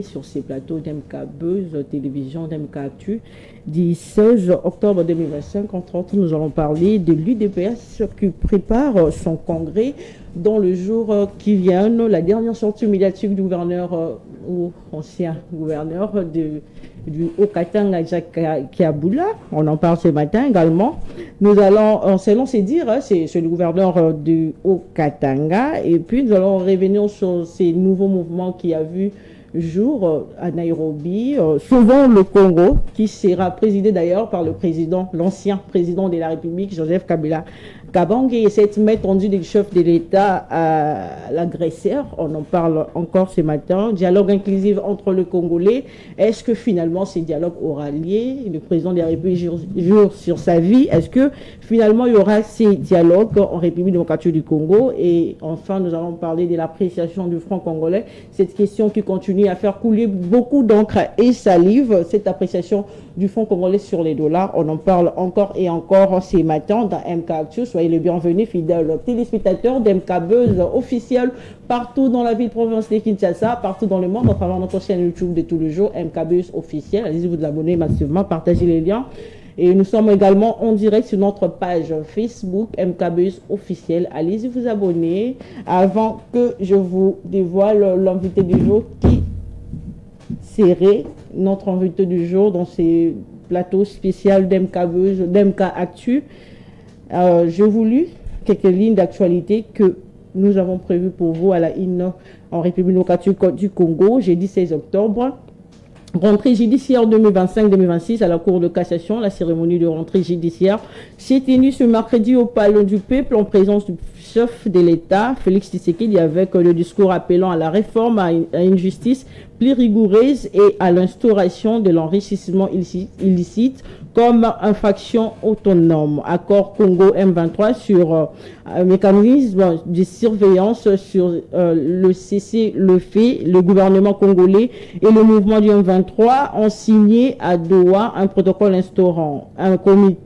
sur ces plateaux d'MK Buzz Télévision, d'MK Actu. Du 16 octobre 2025, entre autres, nous allons parler de l'UDPS qui prépare son congrès dans le jour qui vient. La dernière sortie médiatique du gouverneur ou ancien gouverneur du Haut-Katanga, Jacques Kiaboula. On en parle ce matin également. Nous allons, selon ses dires, c'est le gouverneur du Haut-Katanga. Et puis nous allons revenir sur ces nouveaux mouvements qui a vu jour à Nairobi, souvent le Congo, qui sera présidé d'ailleurs par le président, l'ancien président de la République, Joseph Kabila Kabange, et cette main tendue des chefs de l'État à l'agresseur. On en parle encore ce matin. Dialogue inclusif entre le Congolais. Est-ce que finalement ce dialogue aura lieu? Le président de la République jure sur sa vie. Est-ce que finalement il y aura ces dialogues en République démocratique du Congo? Et enfin, nous allons parler de l'appréciation du franc congolais. Cette question qui continue à faire couler beaucoup d'encre et salive, cette appréciation du franc congolais sur les dollars. On en parle encore et encore ces matins dans MK Actu. Soyez les bienvenus, fidèles téléspectateurs d'MK Buzz officiel partout dans la ville-province de Kinshasa, partout dans le monde, à travers notre chaîne YouTube de tous les jours, MK Buzz officiel. Allez-y vous abonner massivement, partagez les liens. Et nous sommes également en direct sur notre page Facebook MK Buzz officiel. Allez-y vous abonner. Avant que je vous dévoile l'invité du jour qui serait notre invité du jour dans ces plateaux spéciaux d'MK Buzz, d'MK Actu. J'ai voulu quelques lignes d'actualité que nous avons prévues pour vous à la INO en République démocratique du Congo, jeudi 16 octobre. Rentrée judiciaire 2025-2026 à la Cour de cassation. La cérémonie de rentrée judiciaire s'est tenue ce mercredi au Palais du Peuple en présence du chef de l'État, Félix Tshisekedi, avec le discours appelant à la réforme, à une justice plus rigoureuse et à l'instauration de l'enrichissement illicite comme infraction autonome. Accord Congo M23 sur un mécanisme de surveillance sur le cessez-le-feu. Le gouvernement congolais et le mouvement du M23 ont signé à Doha un protocole instaurant un comité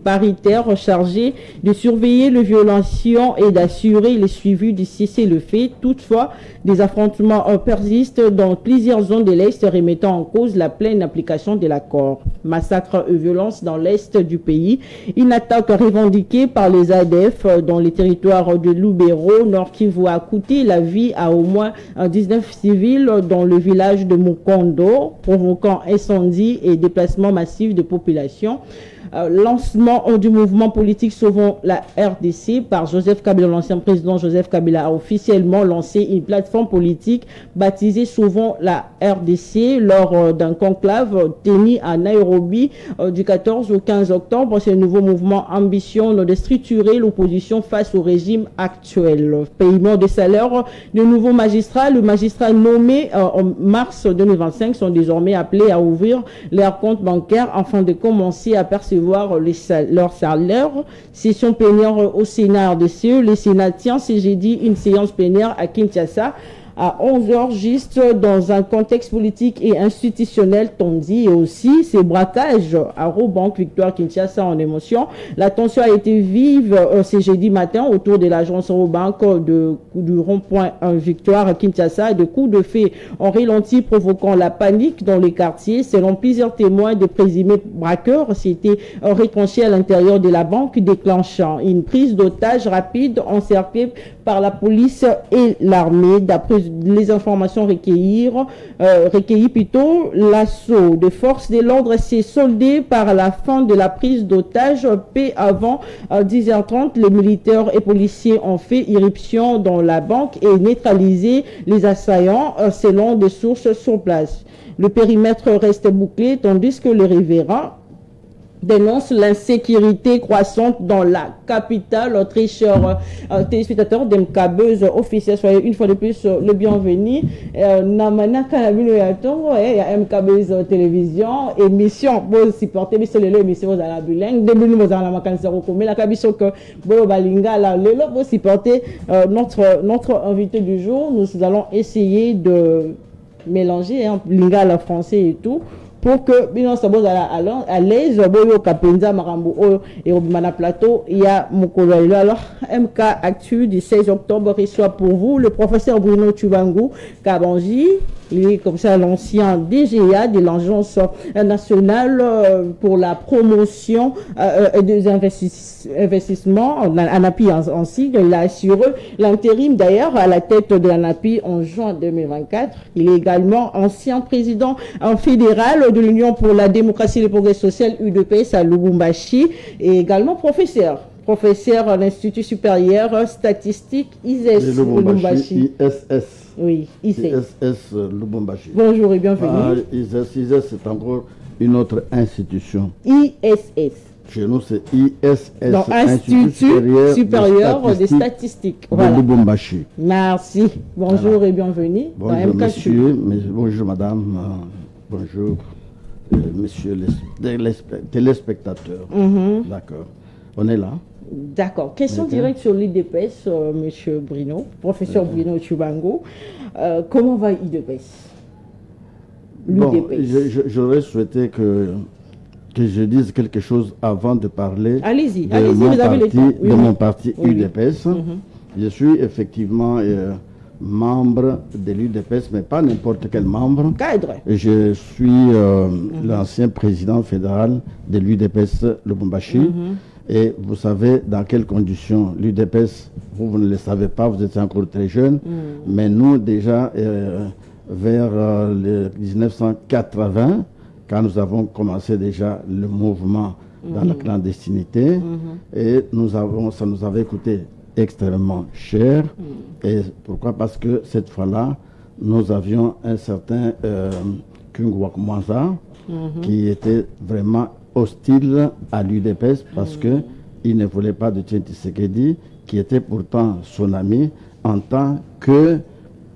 paritaire chargé de surveiller les violations et d'assurer le suivi du cessez-le-feu. Toutefois, des affrontements persistent dans plusieurs zones de l'Est, remettant en cause la pleine application de l'accord. Massacres et violences dans l'Est du pays. Une attaque revendiquée par les ADF dans les territoires de Lubero, Nord Kivu, a coûté la vie à au moins 19 civils dans le village de Mukondo, provoquant incendie et déplacement massif de population. Lancement du mouvement politique Sauvons la RDC par Joseph Kabila. L'ancien président Joseph Kabila a officiellement lancé une plateforme politique baptisée Sauvons la RDC lors d'un conclave tenu à Nairobi du 14 au 15 octobre. Ce nouveau mouvement ambitionne de structurer l'opposition face au régime actuel. Paiement de salaire de nouveaux magistrats. Les magistrats nommés en mars 2025 sont désormais appelés à ouvrir leurs comptes bancaires afin de commencer à percevoir leur salaire. Session plénière au Sénat RDC. Le Sénat tient ce jeudi une séance plénière à Kinshasa à 11h, juste dans un contexte politique et institutionnel tendu, et aussi ces braquages à Robank, Victoire Kinshasa en émotion. La tension a été vive ce jeudi matin autour de l'agence Robank du rond-point Victoire Kinshasa. De coups de feu ont ralenti, provoquant la panique dans les quartiers. Selon plusieurs témoins, de présumés braqueurs s'étaient retranchés à l'intérieur de la banque, déclenchant une prise d'otage rapide encerclée par la police et l'armée. D'après les informations recueillies, l'assaut de forces de l'ordre s'est soldé par la fin de la prise d'otage. Peu avant 10h30, les militaires et policiers ont fait irruption dans la banque et neutralisé les assaillants selon des sources sur place. Le périmètre reste bouclé tandis que le révérend dénonce l'insécurité croissante dans la capitale. Très chers téléspectateurs d'MK Buzz officiel, soyez une fois de plus le bienvenu. Namana Kanabino Yatongo, il y a MK Buzz télévision, émission, vous supportez, mais c'est l'émission à la bilingue. Début nous avons la macan zéro comme la cabisso que Boyo Balinga, là, vous supportez notre invité du jour. Nous allons essayer de mélanger lingala français et tout pour que bino sabo à l'aise boyo kapenza marambo et au mana plateau il y a mokolo alors MK Actu du 16 octobre reçoit pour vous le professeur Bruno Tshubangou Kabanji. Il est comme ça l'ancien DGA de l'Agence nationale pour la promotion des investissements en ANAPI en sigle. Il a assuré l'intérim d'ailleurs à la tête de l'ANAPI en juin 2024. Il est également ancien président fédéral de l'Union pour la démocratie et le progrès social UDPS à Lubumbashi et également professeur à l'Institut supérieur statistique ISS Lubumbashi. ISS. Oui, ISS Lubumbashi. Bonjour et bienvenue. ISS, c'est encore une autre institution. ISS. Chez nous, c'est ISS. Donc, Institut supérieur des statistiques. Voilà. Lubumbashi. Merci. Bonjour voilà. Et bienvenue. Bonjour, monsieur. Bonjour, madame. Bonjour, messieurs les téléspectateurs. D'accord. On est là. D'accord. Question directe sur l'IDPS, monsieur Bruno, professeur Bruno Tshubangou. Comment va l'IDPS? Bon, j'aurais souhaité que je dise quelque chose avant de parler de mon parti UDPS. Je suis effectivement membre de l'UDPS, mais pas n'importe quel membre. Cadre. Je suis l'ancien président fédéral de l'UDPS Lubumbashi. Et vous savez dans quelles conditions l'UDPS, vous ne le savez pas, vous êtes encore très jeune, mais nous déjà vers le 1980, quand nous avons commencé déjà le mouvement dans la clandestinité, et ça nous avait coûté extrêmement cher. Et pourquoi? Parce que cette fois-là, nous avions un certain Kungwak Mwanza qui était vraiment hostile à l'UDPS parce que il ne voulait pas de Tiens Tshisekedi, qui était pourtant son ami en tant que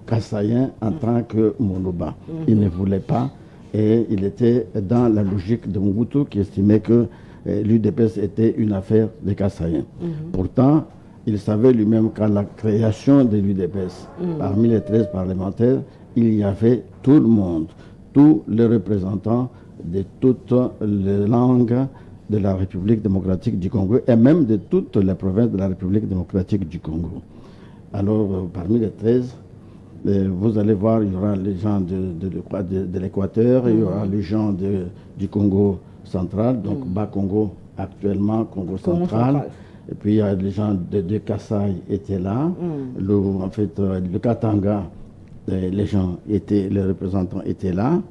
Kassaïen, en tant que Moloba. Il ne voulait pas et il était dans la logique de Mobutu qui estimait que l'UDPS était une affaire des Kassaïens. Pourtant, il savait lui-même qu'à la création de l'UDPS, parmi les 13 parlementaires, il y avait tout le monde, tous les représentants de toutes les langues de la République démocratique du Congo et même de toutes les provinces de la République démocratique du Congo. Alors, parmi les 13, vous allez voir, il y aura les gens de l'Équateur, il y aura les gens du Congo central, donc Bas-Congo actuellement, Congo central. Et puis il y a les gens de Kasaï étaient là. En fait, le Katanga, les représentants étaient là.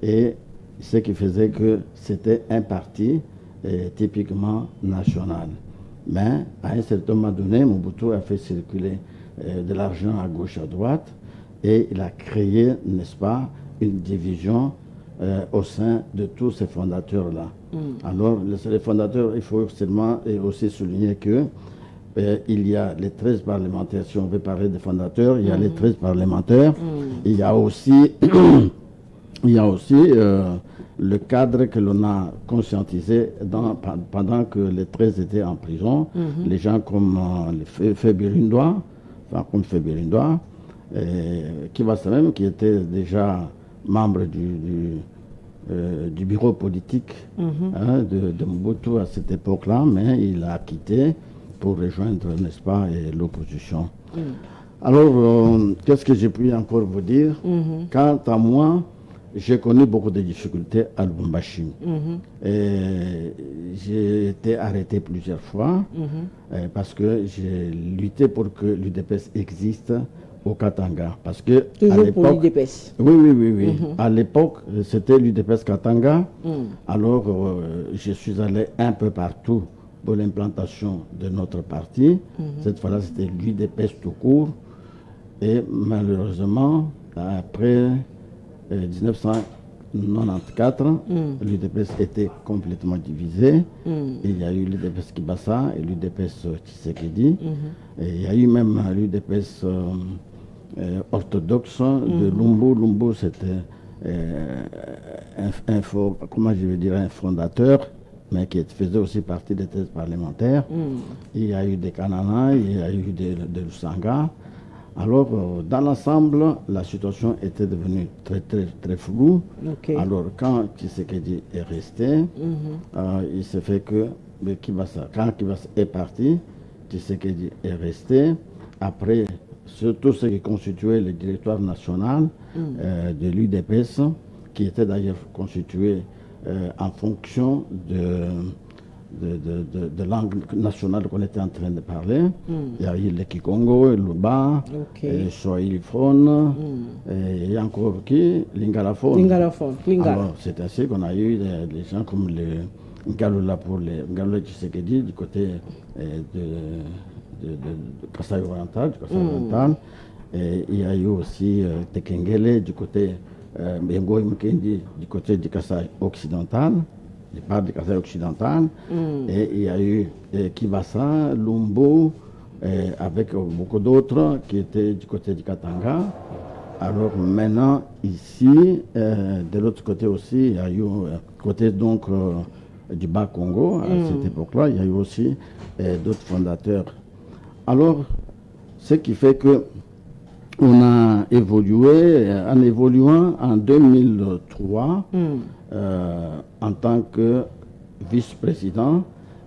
Et ce qui faisait que c'était un parti typiquement national. Mais à un certain moment donné, Mobutu a fait circuler de l'argent à gauche, à droite, et il a créé, n'est-ce pas, une division au sein de tous ces fondateurs-là. Alors, les fondateurs, il faut seulement aussi souligner que il y a les 13 parlementaires, si on veut parler des fondateurs, il y a les 13 parlementaires, il y a aussi... Il y a aussi le cadre que l'on a conscientisé pendant que les 13 étaient en prison. Les gens comme Fébirindois, Kibasamem, qui était déjà membre du bureau politique de Mobutu à cette époque-là, mais il a quitté pour rejoindre, n'est-ce pas, l'opposition. Alors, qu'est-ce que j'ai pu encore vous dire? Quant à moi, j'ai connu beaucoup de difficultés à Lubumbashi. J'ai été arrêté plusieurs fois parce que j'ai lutté pour que l'UDPS existe au Katanga. Parce que toujours pour l'UDPS. Oui. À l'époque, c'était l'UDPS Katanga. Alors, je suis allé un peu partout pour l'implantation de notre parti. Cette fois-là, c'était l'UDPS tout court. Et malheureusement, après 1994, l'UDPS était complètement divisé. Il y a eu l'UDPS Kibasa et l'UDPS Tshisekedi. Et il y a eu même l'UDPS orthodoxe de Lumbu. Lumbu, c'était un fondateur, mais qui faisait aussi partie des 13 parlementaires. Il y a eu des Kanana, il y a eu des Lusanga. Alors, dans l'ensemble, la situation était devenue très, très, très floue. Ok. Alors, quand Tshisekedi est resté, il s'est fait que quand Kibasa est parti, Tshisekedi est resté. Après, tout ce qui constituait le directoire national de l'UDPS, qui était d'ailleurs constitué en fonction de langue nationale qu'on était en train de parler. Il y a eu le Kikongo, le Luba, le Swahiliphone, et il y a encore qui Lingalaphone. Lingalaphone. Alors, c'est ainsi qu'on a eu des gens comme le Ngalola pour les Ngalola Tshisekedi du côté de Kasaï oriental, et il y a eu aussi Tekengele du côté Bengoy Mukendi du côté du Kasaï occidental, du part du Kasaï occidental, et il y a eu Kibasa, Lumbo, avec beaucoup d'autres qui étaient du côté du Katanga. Alors maintenant, ici, de l'autre côté aussi, il y a eu, côté donc du Bas-Congo, à cette époque-là, il y a eu aussi d'autres fondateurs. Alors, ce qui fait que on a évolué, en évoluant en 2003, en tant que vice-président,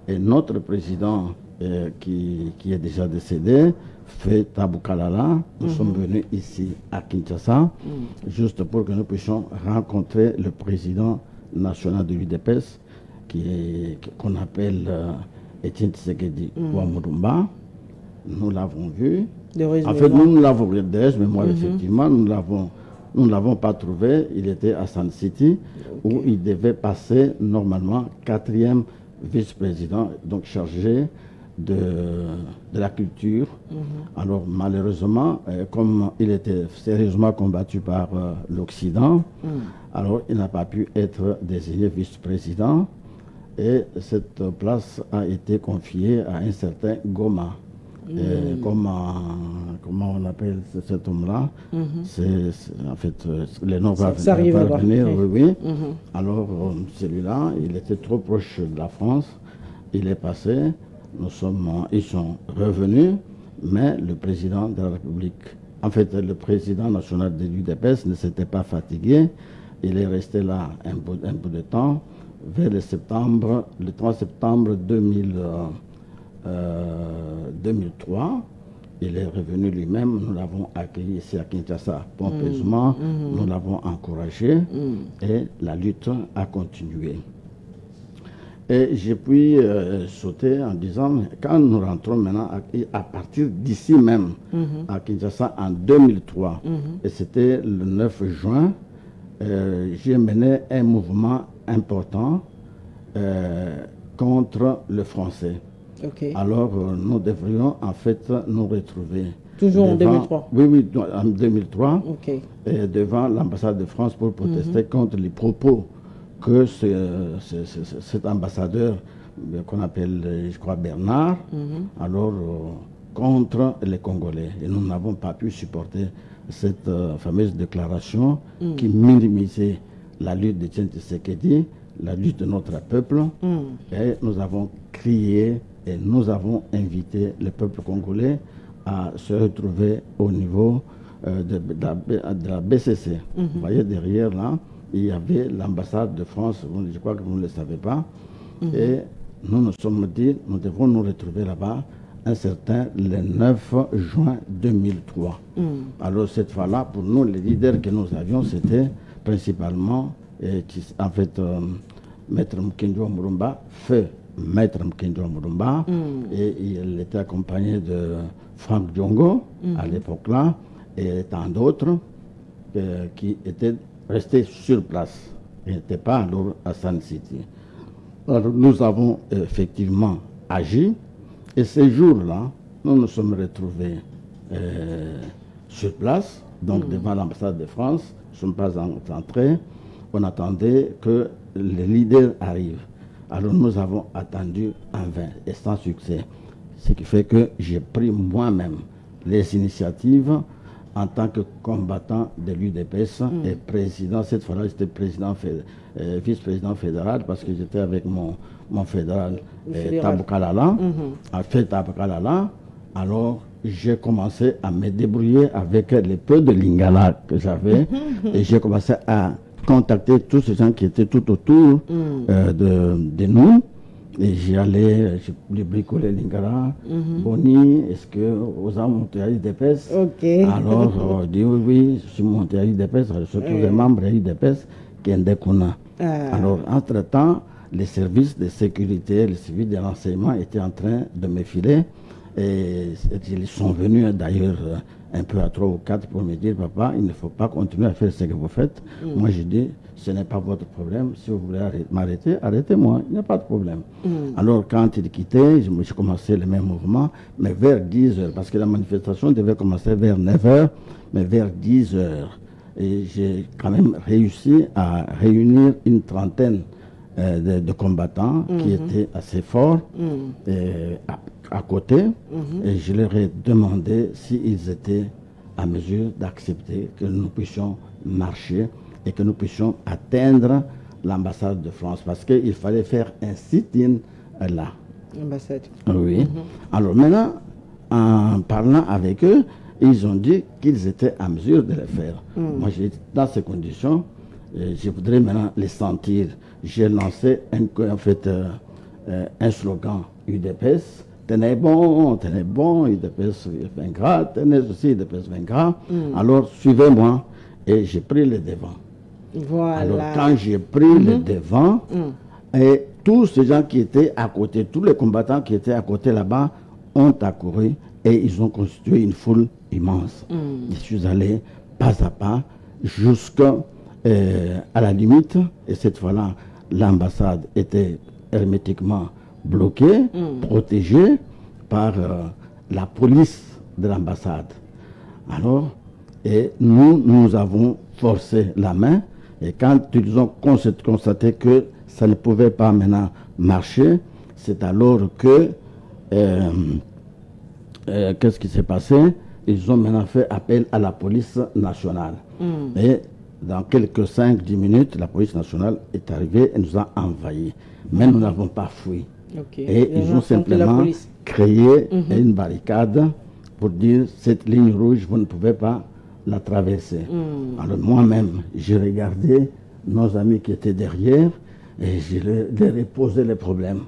et notre président qui est déjà décédé, fait Taboukalala, nous sommes venus ici à Kinshasa, juste pour que nous puissions rencontrer le président national de l'UDPS, qu'on appelle Etienne Tshisekedi Ouamurumba. Nous l'avons vu. En fait, nous l'avons vu, mais moi, effectivement, nous ne l'avons pas trouvé. Il était à Sun City, où il devait passer normalement 4e vice-président, donc chargé de la culture. Alors, malheureusement, comme il était sérieusement combattu par l'Occident, alors il n'a pas pu être désigné vice-président. Et cette place a été confiée à un certain Goma. Comment on appelle cet homme-là? En fait, les noms vont venir, oui. Alors, celui-là, il était trop proche de la France. Il est passé, ils sont revenus, mais le président de la République, en fait, le président national de l'UDPS ne s'était pas fatigué. Il est resté là un bout de temps. Vers le 3 septembre 2003, il est revenu lui-même. Nous l'avons accueilli ici à Kinshasa pompeusement, nous l'avons encouragé et la lutte a continué. Et j'ai pu sauter en disant, quand nous rentrons maintenant à partir d'ici même à Kinshasa en 2003, et c'était le 9 juin, j'ai mené un mouvement important contre le français. Alors, nous devrions en fait nous retrouver. Toujours en 2003? Oui, en 2003, devant l'ambassade de France pour protester contre les propos que cet ambassadeur, qu'on appelle, je crois, Bernard, alors contre les Congolais. Et nous n'avons pas pu supporter cette fameuse déclaration qui minimisait la lutte de Etienne Tshisekedi, la lutte de notre peuple. Et nous avons crié et nous avons invité le peuple congolais à se retrouver au niveau de la BCC. Vous voyez derrière là, il y avait l'ambassade de France, je crois que vous ne le savez pas. Et nous nous sommes dit, nous devons nous retrouver là-bas un certain le 9 juin 2003. Alors cette fois-là, pour nous, les leaders que nous avions, c'était principalement, en fait, Maître Mukendi Ouamurumba, feu Maître Mukendi Ouamurumba, et il était accompagné de Franck Diongo, à l'époque-là, et tant d'autres qui étaient restés sur place. Ils n'étaient pas alors à Sun City. Alors nous avons effectivement agi, et ces jours-là, nous nous sommes retrouvés sur place, donc devant l'ambassade de France. Nous ne sommes pas entrés. On attendait que les leaders arrivent. Alors nous avons attendu en vain et sans succès. Ce qui fait que j'ai pris moi-même les initiatives en tant que combattant de l'UDPS et président. Cette fois-là, j'étais vice-président fédéral parce que j'étais avec mon fédéral Taboukalala. A fait Taboukalala. Alors, j'ai commencé à me débrouiller avec les peu de lingala que j'avais et j'ai commencé à contacter tous ces gens qui étaient tout autour de nous. Et j'y allais, je bricolais lingala. Boni, est-ce que vous avez monté à l'IDPS? Alors, je dis oui, je suis monté à l'IDPS, surtout les membres de l'IDPS qui ont des connus. Alors, entre-temps, les services de sécurité, les services de renseignement étaient en train de me filer. Et ils sont venus d'ailleurs un peu à 3 ou 4 pour me dire, papa, il ne faut pas continuer à faire ce que vous faites. Moi, je dis, ce n'est pas votre problème. Si vous voulez m'arrêter, arrêtez-moi. Il n'y a pas de problème. Alors, quand il quittait, je commençais le même mouvement, mais vers 10 heures, parce que la manifestation devait commencer vers 9 heures, mais vers 10 heures. Et j'ai quand même réussi à réunir une trentaine de combattants qui étaient assez forts à côté. Et je leur ai demandé s'ils étaient à mesure d'accepter que nous puissions marcher et que nous puissions atteindre l'ambassade de France, parce qu'il fallait faire un sit-in là. L'ambassade. Oui. Alors maintenant, en parlant avec eux, ils ont dit qu'ils étaient à mesure de le faire. Moi, dans ces conditions, je voudrais maintenant les sentir. J'ai lancé un slogan UDPS. Tenez bon, UDPS vaincra, tenez aussi, UDPS vaincra. Alors, suivez-moi. Et j'ai pris le devant. Voilà. Alors, quand j'ai pris le devant, et tous ces gens qui étaient à côté, tous les combattants qui étaient à côté là-bas, ont accouru et ils ont constitué une foule immense. Je suis allé pas à pas jusqu'à la limite, et cette fois-là, l'ambassade était hermétiquement bloquée, protégée par la police de l'ambassade. Alors, et nous avons forcé la main, et quand ils ont constaté que ça ne pouvait pas maintenant marcher, c'est alors que qu'est-ce qui s'est passé? Ils ont maintenant fait appel à la police nationale. Et dans quelques 5-10 minutes, la police nationale est arrivée et nous a envahis. Mais nous n'avons pas fui. Et ils ont simplement créé une barricade pour dire, cette ligne rouge, vous ne pouvez pas la traverser. Alors moi-même, j'ai regardé nos amis qui étaient derrière et je leur ai posé les problèmes.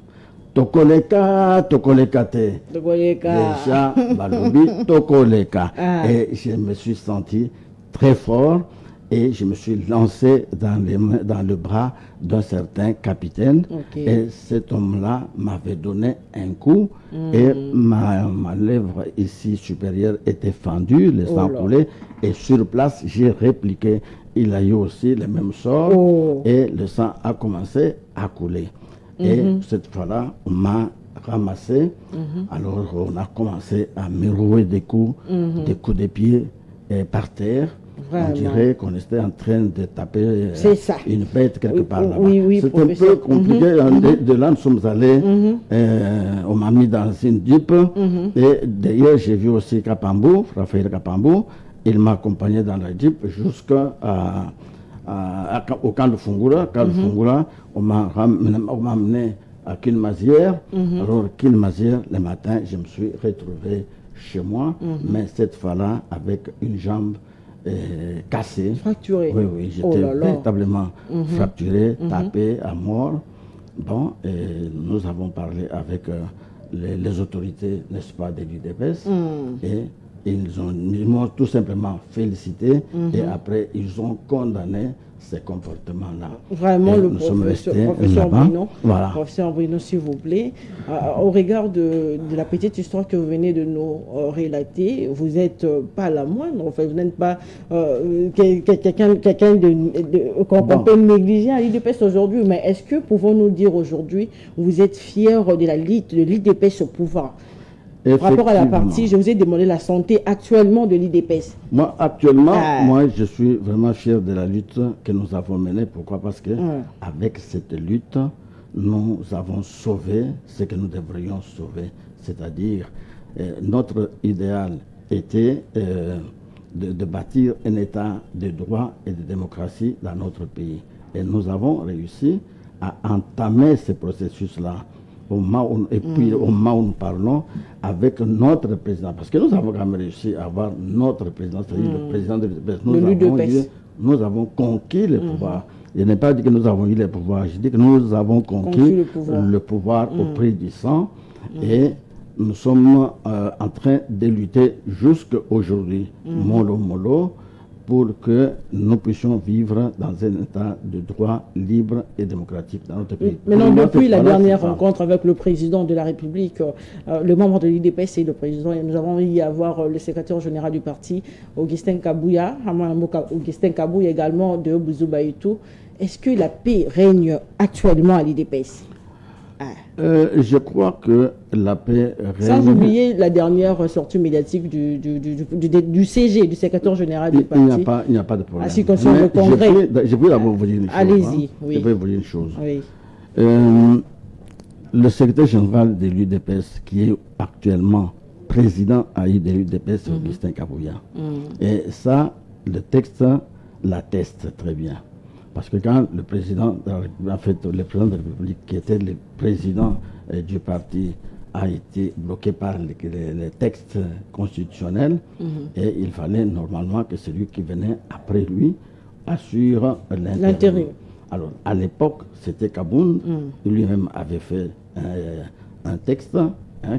Tokoleka, tokolekate. Déjà, Balobi, tokoleka. Et je me suis senti très fort et je me suis lancé dans le bras d'un certain capitaine. Et cet homme-là m'avait donné un coup et ma lèvre ici supérieure était fendue, le sang coulait. Et sur place, j'ai répliqué. Il a eu aussi le même sort et le sang a commencé à couler. Et cette fois-là, on m'a ramassé. Alors, on a commencé à me rouer des coups de pied par terre. Vraiment. On dirait qu'on était en train de taper une bête quelque part là-bas. C'est un peu compliqué. De là, nous sommes allés. On m'a mis dans une jeep. Et d'ailleurs, j'ai vu aussi Kapambou, Raphaël Kapambou. Il m'a accompagné dans la jeep jusqu'au camp de Fungura. On m'a amené à Kilmazière. Alors, Kilmazière, le matin, je me suis retrouvé chez moi, mais cette fois-là, avec une jambe cassée. Fracturée. Oui, j'étais véritablement fracturé, tapé à mort. Bon, et nous avons parlé avec les autorités, n'est-ce pas, de l'UDPS, et ils m'ont tout simplement félicité, et après, ils ont condamné ces comportements-là. Vraiment, le professeur Bruno, voilà. Professeur Bruno, s'il vous plaît, au regard de la petite histoire que vous venez de nous relater, vous n'êtes pas la moindre, enfin, vous n'êtes pas quelqu'un qu'on peut négliger à l'IDPS aujourd'hui, mais est-ce que pouvons-nous dire aujourd'hui, vous êtes fier de la lutte de l'IDPS au pouvoir? Par rapport à la partie, je vous ai demandé la santé actuellement de l'IDPS. Moi, actuellement, moi, je suis vraiment fier de la lutte que nous avons menée. Pourquoi? Parce que avec cette lutte, nous avons sauvé ce que nous devrions sauver. C'est-à-dire, notre idéal était de bâtir un État de droit et de démocratie dans notre pays. Et nous avons réussi à entamer ce processus-là. puis au moment où nous parlons avec notre président. Parce que nous avons quand même réussi à avoir notre président, c'est-à-dire le président de l'UDPS. Nous avons conquis le pouvoir. Je n'ai pas dit que nous avons eu le pouvoir, je dis que nous avons conquis le pouvoir au prix du sang. Et nous sommes en train de lutter jusqu'à aujourd'hui, mollo mollo, pour que nous puissions vivre dans un état de droit libre et démocratique dans notre pays. Maintenant, depuis la dernière rencontre avec le président de la République, le membre de l'UDPS et le président, nous avons eu à voir le secrétaire général du parti, Augustin Kabouya, Augustin Kabouya également de Bouzoubaïtou. Est-ce que la paix règne actuellement à l'UDPS? Je crois que la paix règne... Sans oublier la dernière sortie médiatique du CG, du secrétaire général du parti. Il n'y a pas de problème. Ainsi qu'on le congrès. Je peux d'abord vous dire une chose. Allez-y, oui. Je peux vous dire une chose. Oui. Le secrétaire général de l'UDPS, qui est actuellement président de l'UDPS, Augustin Kabouya. Et ça, le texte l'atteste très bien. Parce que quand le président de la République, en fait, le président de la République, qui était le président du parti, a été bloqué par les textes constitutionnels, et il fallait normalement que celui qui venait après lui assure l'intérim. Alors, à l'époque, c'était Kabound, lui-même avait fait un texte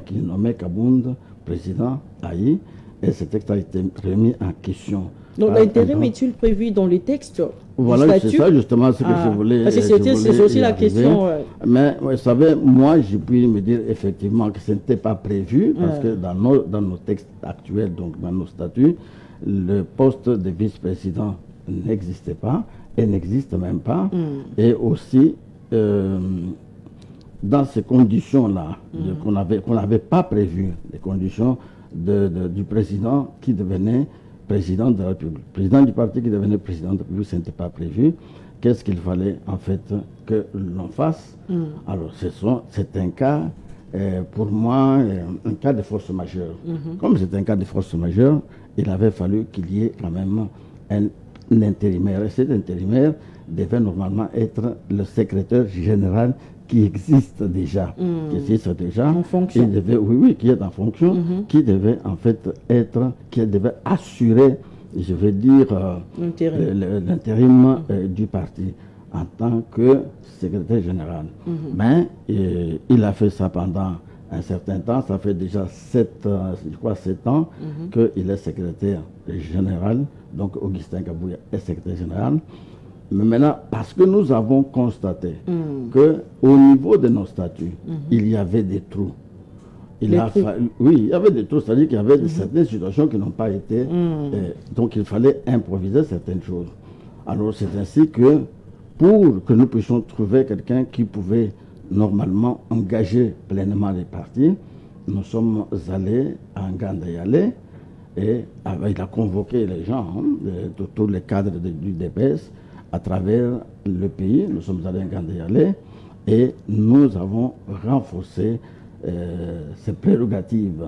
qui nommait Kabound président Aïe, et ce texte a été remis en question. Donc l'intérim est-il prévu dans les textes? Voilà, c'est ça justement ce que je voulais. Parce que c'est aussi la question. Mais vous savez, moi, je puis me dire effectivement que ce n'était pas prévu, parce que dans nos textes actuels, donc dans nos statuts, le poste de vice-président n'existait pas, et n'existe même pas. Et aussi, dans ces conditions-là, qu'on n'avait pas prévues, les conditions du président qui devenait président de la République, président du parti qui devenait président de la République, ce n'était pas prévu. Qu'est-ce qu'il fallait en fait que l'on fasse? Alors c'est un cas, pour moi, un cas de force majeure. Comme c'est un cas de force majeure, il avait fallu qu'il y ait quand même un intérimaire. Et cet intérimaire devait normalement être le secrétaire général qui existe déjà, en fonction. Il devait, qui est en fonction, qui devait en fait qui devait assurer, je veux dire, l'intérim du parti en tant que secrétaire général. Mais il a fait ça pendant un certain temps, ça fait déjà 7 ans qu'il est secrétaire général, donc Augustin Kabouya est secrétaire général. Mais maintenant, parce que nous avons constaté qu'au niveau de nos statuts, il y avait des trous. Il y avait des trous, c'est-à-dire qu'il y avait certaines situations qui n'ont pas été... donc il fallait improviser certaines choses. Alors c'est ainsi que, pour que nous puissions trouver quelqu'un qui pouvait normalement engager pleinement les partis, nous sommes allés à Ngandayale, et il a convoqué les gens, tous les cadres du DPS, à travers le pays. Nous sommes allés à Ngandayale et nous avons renforcé ses prérogatives,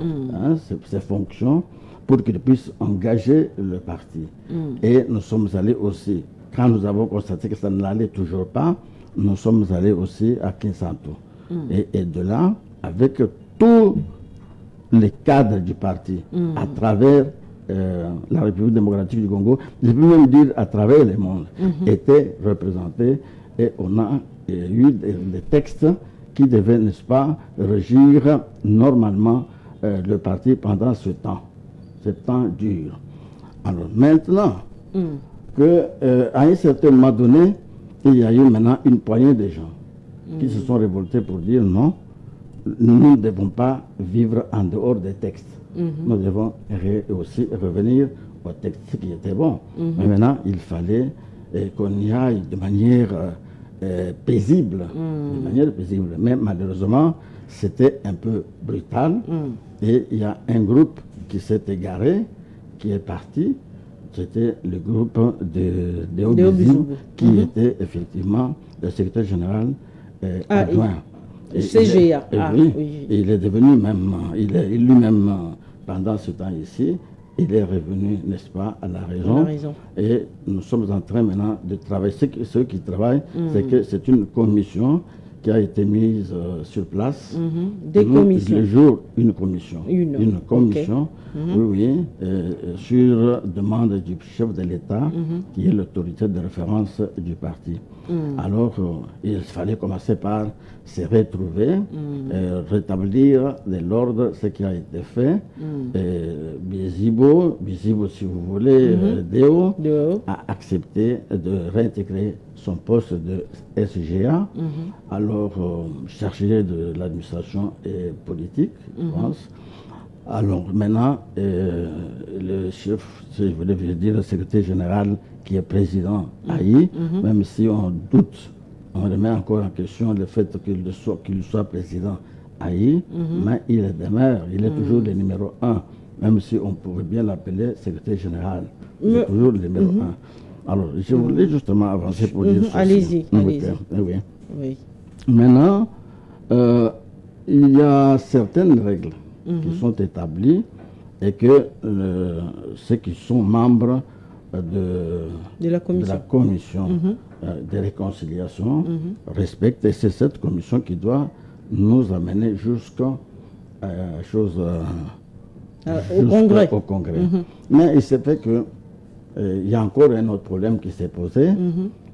ses fonctions, pour qu'il puisse engager le parti. Et nous sommes allés aussi, quand nous avons constaté que ça n'allait toujours pas, nous sommes allés aussi à Kinsanto. Et de là, avec tous les cadres du parti, à travers la République démocratique du Congo, je peux même dire à travers le monde, étaient représentés, et on a eu des textes qui devaient, n'est-ce pas, régir normalement le parti pendant ce temps dur. Alors maintenant, à un certain moment donné, il y a eu maintenant une poignée de gens qui se sont révoltés pour dire non, nous ne devons pas vivre en dehors des textes. Nous devons aussi revenir au texte qui était bon. Mais maintenant, il fallait qu'on y aille de manière paisible. Mais malheureusement, c'était un peu brutal. Et il y a un groupe qui s'est égaré, qui est parti. C'était le groupe de Obizou, qui était effectivement le secrétaire général adjoint. CGA. Il est devenu même, lui-même, pendant ce temps ici, il est revenu, n'est-ce pas, à la raison. Et nous sommes en train maintenant de travailler. Ceux qui travaillent, c'est que c'est une commission qui a été mise sur place. Des commissions. Le jour, une commission. Une commission, okay. oui, sur demande du chef de l'État, qui est l'autorité de référence du parti. Alors, il fallait commencer par se retrouver, rétablir de l'ordre ce qui a été fait. Bizibo, si vous voulez, Deo, a accepté de réintégrer son poste de SGA. Alors, chargé de l'administration et politique, je pense. Alors maintenant, le chef, je voulais dire le secrétaire général qui est président Aïe, même si on doute, on remet encore en question le fait qu'il soit président Aïe, mais il demeure, il est toujours le numéro 1, même si on pourrait bien l'appeler secrétaire général. Il est toujours le numéro 1. Alors, je voulais justement avancer pour dire ceci. Allez-y, allez-y. Oui. Maintenant, il y a certaines règles qui sont établies et que ceux qui sont membres de la commission de réconciliation respectent, et c'est cette commission qui doit nous amener jusqu'au Congrès. Mais il s'est fait que il y a encore un autre problème qui s'est posé.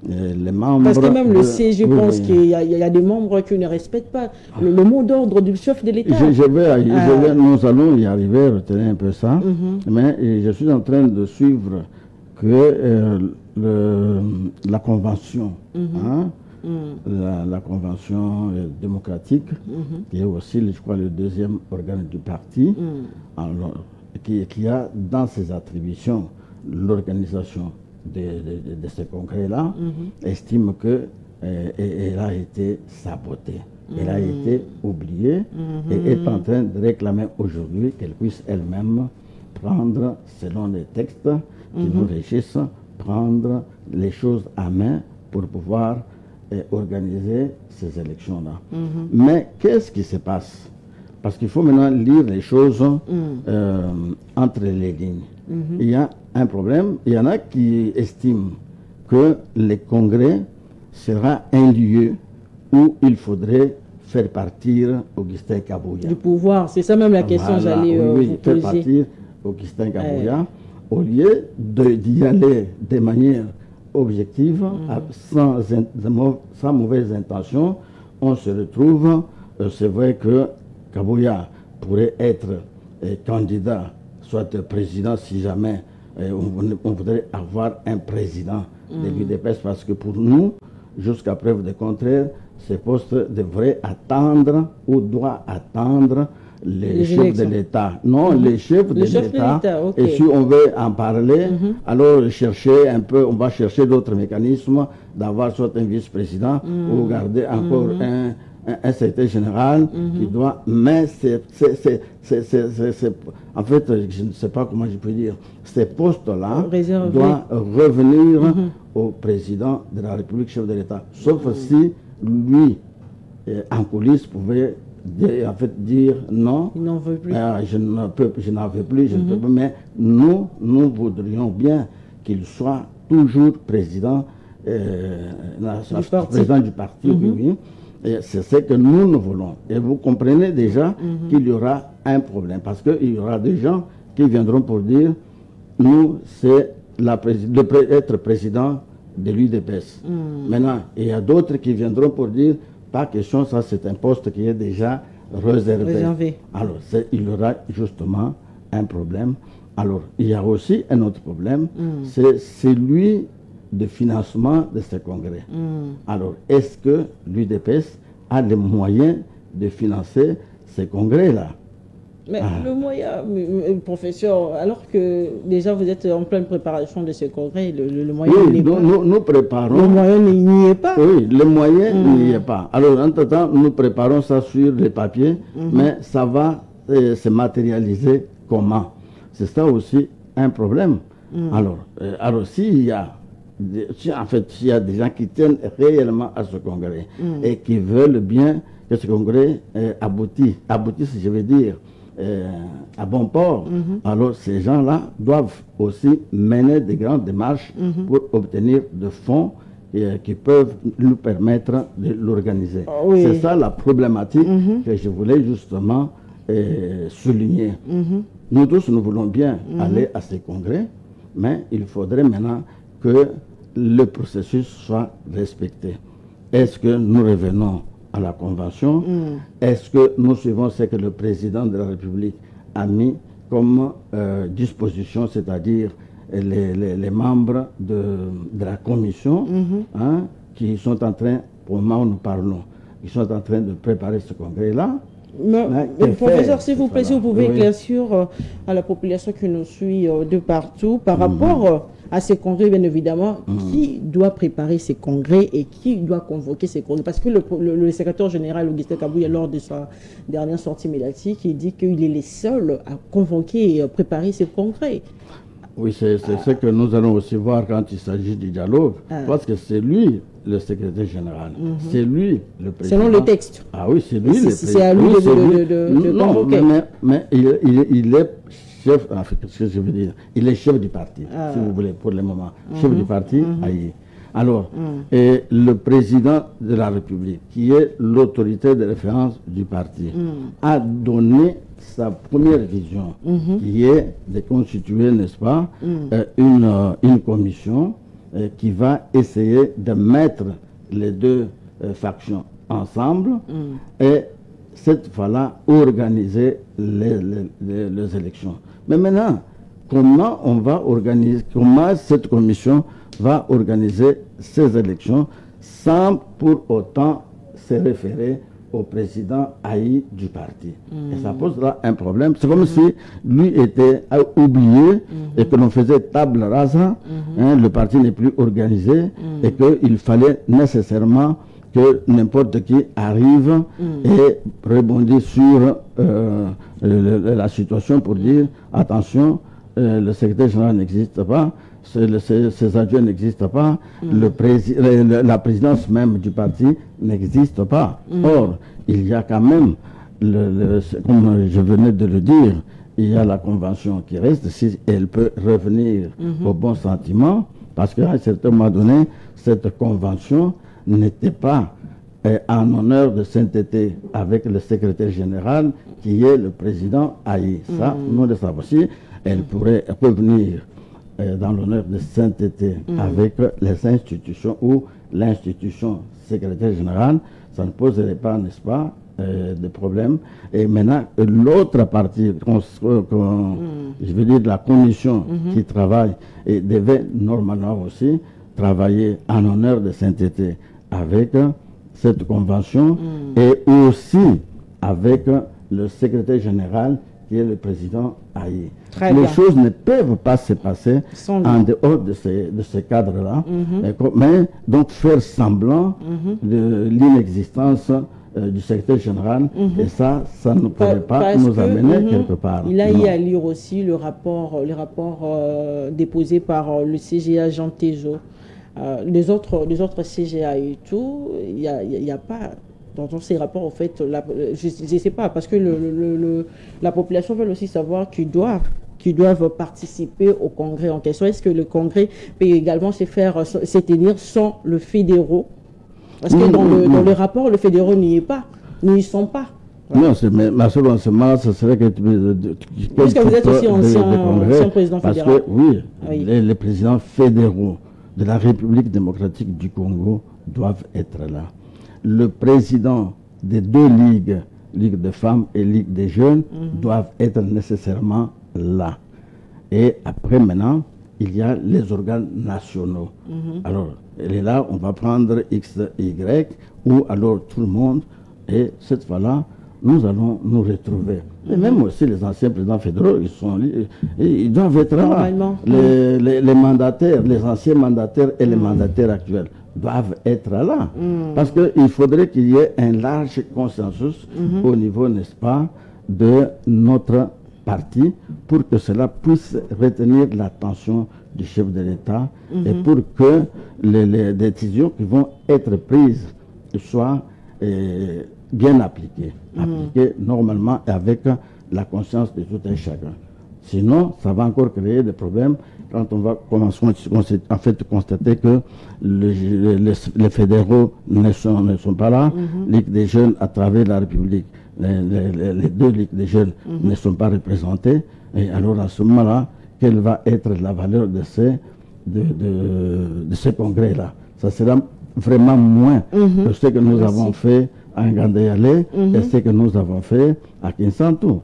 Les membres parce que même le siège, je pense qu'il y a des membres qui ne respectent pas le mot d'ordre du chef de l'État. Nous allons y arriver, retenez un peu ça. Mais je suis en train de suivre que la convention, la convention démocratique, qui est aussi, je crois, le deuxième organe du parti, alors, qui a dans ses attributions l'organisation de ce congrès-là, estime qu'elle a été sabotée, elle a été oubliée et est en train de réclamer aujourd'hui qu'elle puisse elle-même prendre, selon les textes qui nous régissent, prendre les choses à main pour pouvoir organiser ces élections-là. Mais qu'est-ce qui se passe? Parce qu'il faut maintenant lire les choses entre les lignes. Il y a un problème. Il y en a qui estiment que le congrès sera un lieu où il faudrait faire partir Augustin Kabouya. Du pouvoir, c'est ça même la question que j'allais vous poser. Faire partir Augustin Kabouya, au lieu d'y aller de manière objective, sans mauvaise intention, on se retrouve, c'est vrai que Kabouya pourrait être candidat, soit président, si jamais on voudrait avoir un président de l'UDPS, parce que pour nous, jusqu'à preuve du contraire, ce poste devrait attendre ou doit attendre les chefs de l'État. Non, les chefs de l'État. Et si on veut en parler, alors on va chercher d'autres mécanismes d'avoir soit un vice-président ou garder encore un secrétaire général qui doit... Mais en fait, je ne sais pas comment je peux dire, ces postes-là doivent revenir au président de la République, chef de l'État. Sauf si lui, en coulisses, pouvait dire non, il n'en veut plus. Je n'en veux plus, je ne peux pas, mais nous voudrions bien qu'il soit toujours président, président du parti, oui. Et c'est ce que nous voulons. Et vous comprenez déjà qu'il y aura un problème, parce qu'il y aura des gens qui viendront pour dire, nous, c'est être président de l'UDPS. Maintenant, il y a d'autres qui viendront pour dire, pas question, ça c'est un poste qui est déjà réservé. Alors, il y aura justement un problème. Alors, il y a aussi un autre problème, c'est celui de financement de ce congrès. Alors, est-ce que l'UDPS a les moyens de financer ce congrès-là? Mais le moyen, professeur, alors que déjà vous êtes en pleine préparation de ce congrès, le moyen n'est pas. Nous préparons. Le moyen n'y est pas. Oui, le moyen n'y est pas. Alors, entre-temps, nous préparons ça sur les papiers, mais ça va se matérialiser comment? C'est ça aussi un problème. Alors s'il y a des gens qui tiennent réellement à ce congrès et qui veulent bien que ce congrès aboutisse, je veux dire, à bon port, alors ces gens-là doivent aussi mener de grandes démarches pour obtenir des fonds qui peuvent nous permettre de l'organiser. Oui. C'est ça la problématique que je voulais justement souligner. Nous tous, nous voulons bien aller à ces congrès, mais il faudrait maintenant que le processus soit respecté. Est-ce que nous revenons à la Convention? Est-ce que nous suivons ce que le président de la République a mis comme disposition, c'est-à-dire les membres de la Commission qui sont en train, pour le moment où nous parlons, ils sont en train de préparer ce congrès-là? Professeur, s'il vous plaît, si vous pouvez éclaircir à la population qui nous suit de partout par rapport à ces congrès, bien évidemment, qui doit préparer ces congrès et qui doit convoquer ces congrès? Parce que le secrétaire général Augustin Kabouya, lors de sa dernière sortie médiatique, il dit qu'il est le seul à convoquer et préparer ces congrès. Oui, c'est ce que nous allons aussi voir quand il s'agit du dialogue, parce que c'est lui le secrétaire général, c'est lui le président. Selon le texte. Ah oui, c'est lui le président. C'est à lui de convoquer. Mais il est chef, ce que je veux dire, il est chef du parti, si vous voulez, pour le moment. Chef du parti, Aïe. Alors, et le président de la République, qui est l'autorité de référence du parti, a donné sa première vision, qui est de constituer, n'est-ce pas, une commission qui va essayer de mettre les deux factions ensemble et cette fois-là organiser les élections. Mais maintenant, comment on va organiser, comment cette commission va organiser ces élections sans pour autant se référer au président Aïe du parti. Et ça posera un problème. C'est comme si lui était oublié et que l'on faisait table rase, le parti n'est plus organisé et qu'il fallait nécessairement que n'importe qui arrive et rebondit sur la situation pour dire attention, le secrétaire général n'existe pas, ses adjoints n'existent pas, la présidence même du parti n'existe pas. Or, il y a quand même, comme je venais de le dire, il y a la convention qui reste, si elle peut revenir au bon sentiment, parce qu'à un certain moment donné, cette convention n'était pas en honneur de sainteté avec le secrétaire général qui est le président Aïe. Ça, nous le savons aussi, elle pourrait revenir dans l'honneur de sainteté avec les institutions ou l'institution secrétaire général, ça ne poserait pas, n'est-ce pas, de problème. Et maintenant, l'autre partie, je veux dire la commission qui travaille, et devait normalement aussi travailler en honneur de sainteté avec cette convention et aussi avec le secrétaire général qui est le président Aïe. Les choses ne peuvent pas se passer en dehors de ce cadre-là, mais donc faire semblant de l'inexistence du secrétaire général, et ça ne pourrait pas nous amener quelque part. Il a eu à lire aussi les rapports déposés par le CGA Jean Tejo. Les autres CGA et tout, il n'y a pas... Dans ces rapports, en fait, je ne sais pas, parce que la population veut aussi savoir qu'ils doivent participer au congrès en question. Est-ce que le congrès peut également se tenir sans le fédéraux? Parce que dans le rapport, le fédéraux n'y est pas, n'y sont pas. Voilà. Non, mais ma seule enseignement, ce serait que puisque vous êtes aussi ancien président fédéral. Parce que, oui. Les présidents fédéraux de la République démocratique du Congo doivent être là. Le président des deux ligues, Ligue des femmes et Ligue des jeunes, doivent être nécessairement là. Et après, maintenant, il y a les organes nationaux. Alors, et là, on va prendre X, Y, ou alors tout le monde, et cette fois-là, nous allons nous retrouver. Et même aussi les anciens présidents fédéraux, ils doivent être là. Les mandataires, les anciens mandataires et les mandataires actuels doivent être là. Parce qu'il faudrait qu'il y ait un large consensus au niveau, n'est-ce pas, de notre parti pour que cela puisse retenir l'attention du chef de l'État et pour que les décisions qui vont être prises soient bien appliquées. Appliquées normalement et avec la conscience de tout un chacun. Sinon, ça va encore créer des problèmes quand on va commencer en fait constater que les fédéraux ne sont pas là, Ligue des jeunes à travers la République, les deux Ligues des jeunes ne sont pas représentées. Et alors à ce moment-là, quelle va être la valeur de ces congrès-là? Ça sera vraiment moins que ce que nous avons fait à Ngandéyalé et ce que nous avons fait à Kinsantu.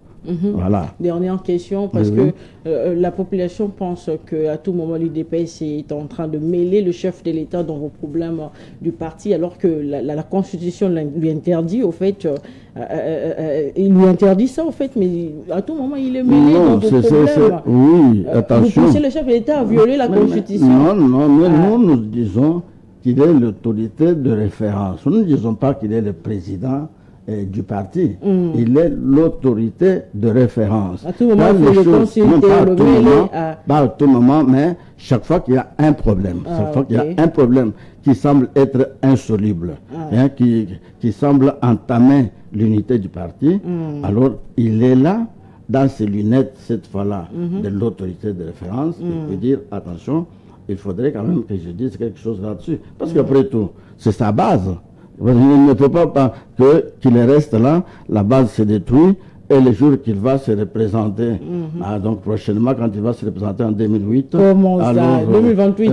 Voilà. Dernière question, parce que la population pense qu'à tout moment l'UDPS est en train de mêler le chef de l'État dans vos problèmes du parti, alors que la Constitution lui interdit, au fait, il lui interdit ça, au fait, mais à tout moment il est mêlé dans vos problèmes. Oui, attention. Vous poussez le chef de l'État à violer la Constitution. Non, mais nous disons qu'il est l'autorité de référence. Nous ne disons pas qu'il est le président du parti. Il est l'autorité de référence. À tout moment, il faut le consulter, pas à tout moment, mais chaque fois qu'il y a un problème, chaque fois qu'il y a un problème qui semble être insoluble, qui semble entamer l'unité du parti, alors il est là, dans ses lunettes, cette fois-là, de l'autorité de référence, il peut dire, attention, il faudrait quand même que je dise quelque chose là-dessus. Parce qu'après tout, c'est sa base. Il ne peut pas qu'il reste là, la base se détruit, et le jour qu'il va se représenter, donc prochainement, quand il va se représenter en 2008. Comment ça, 2028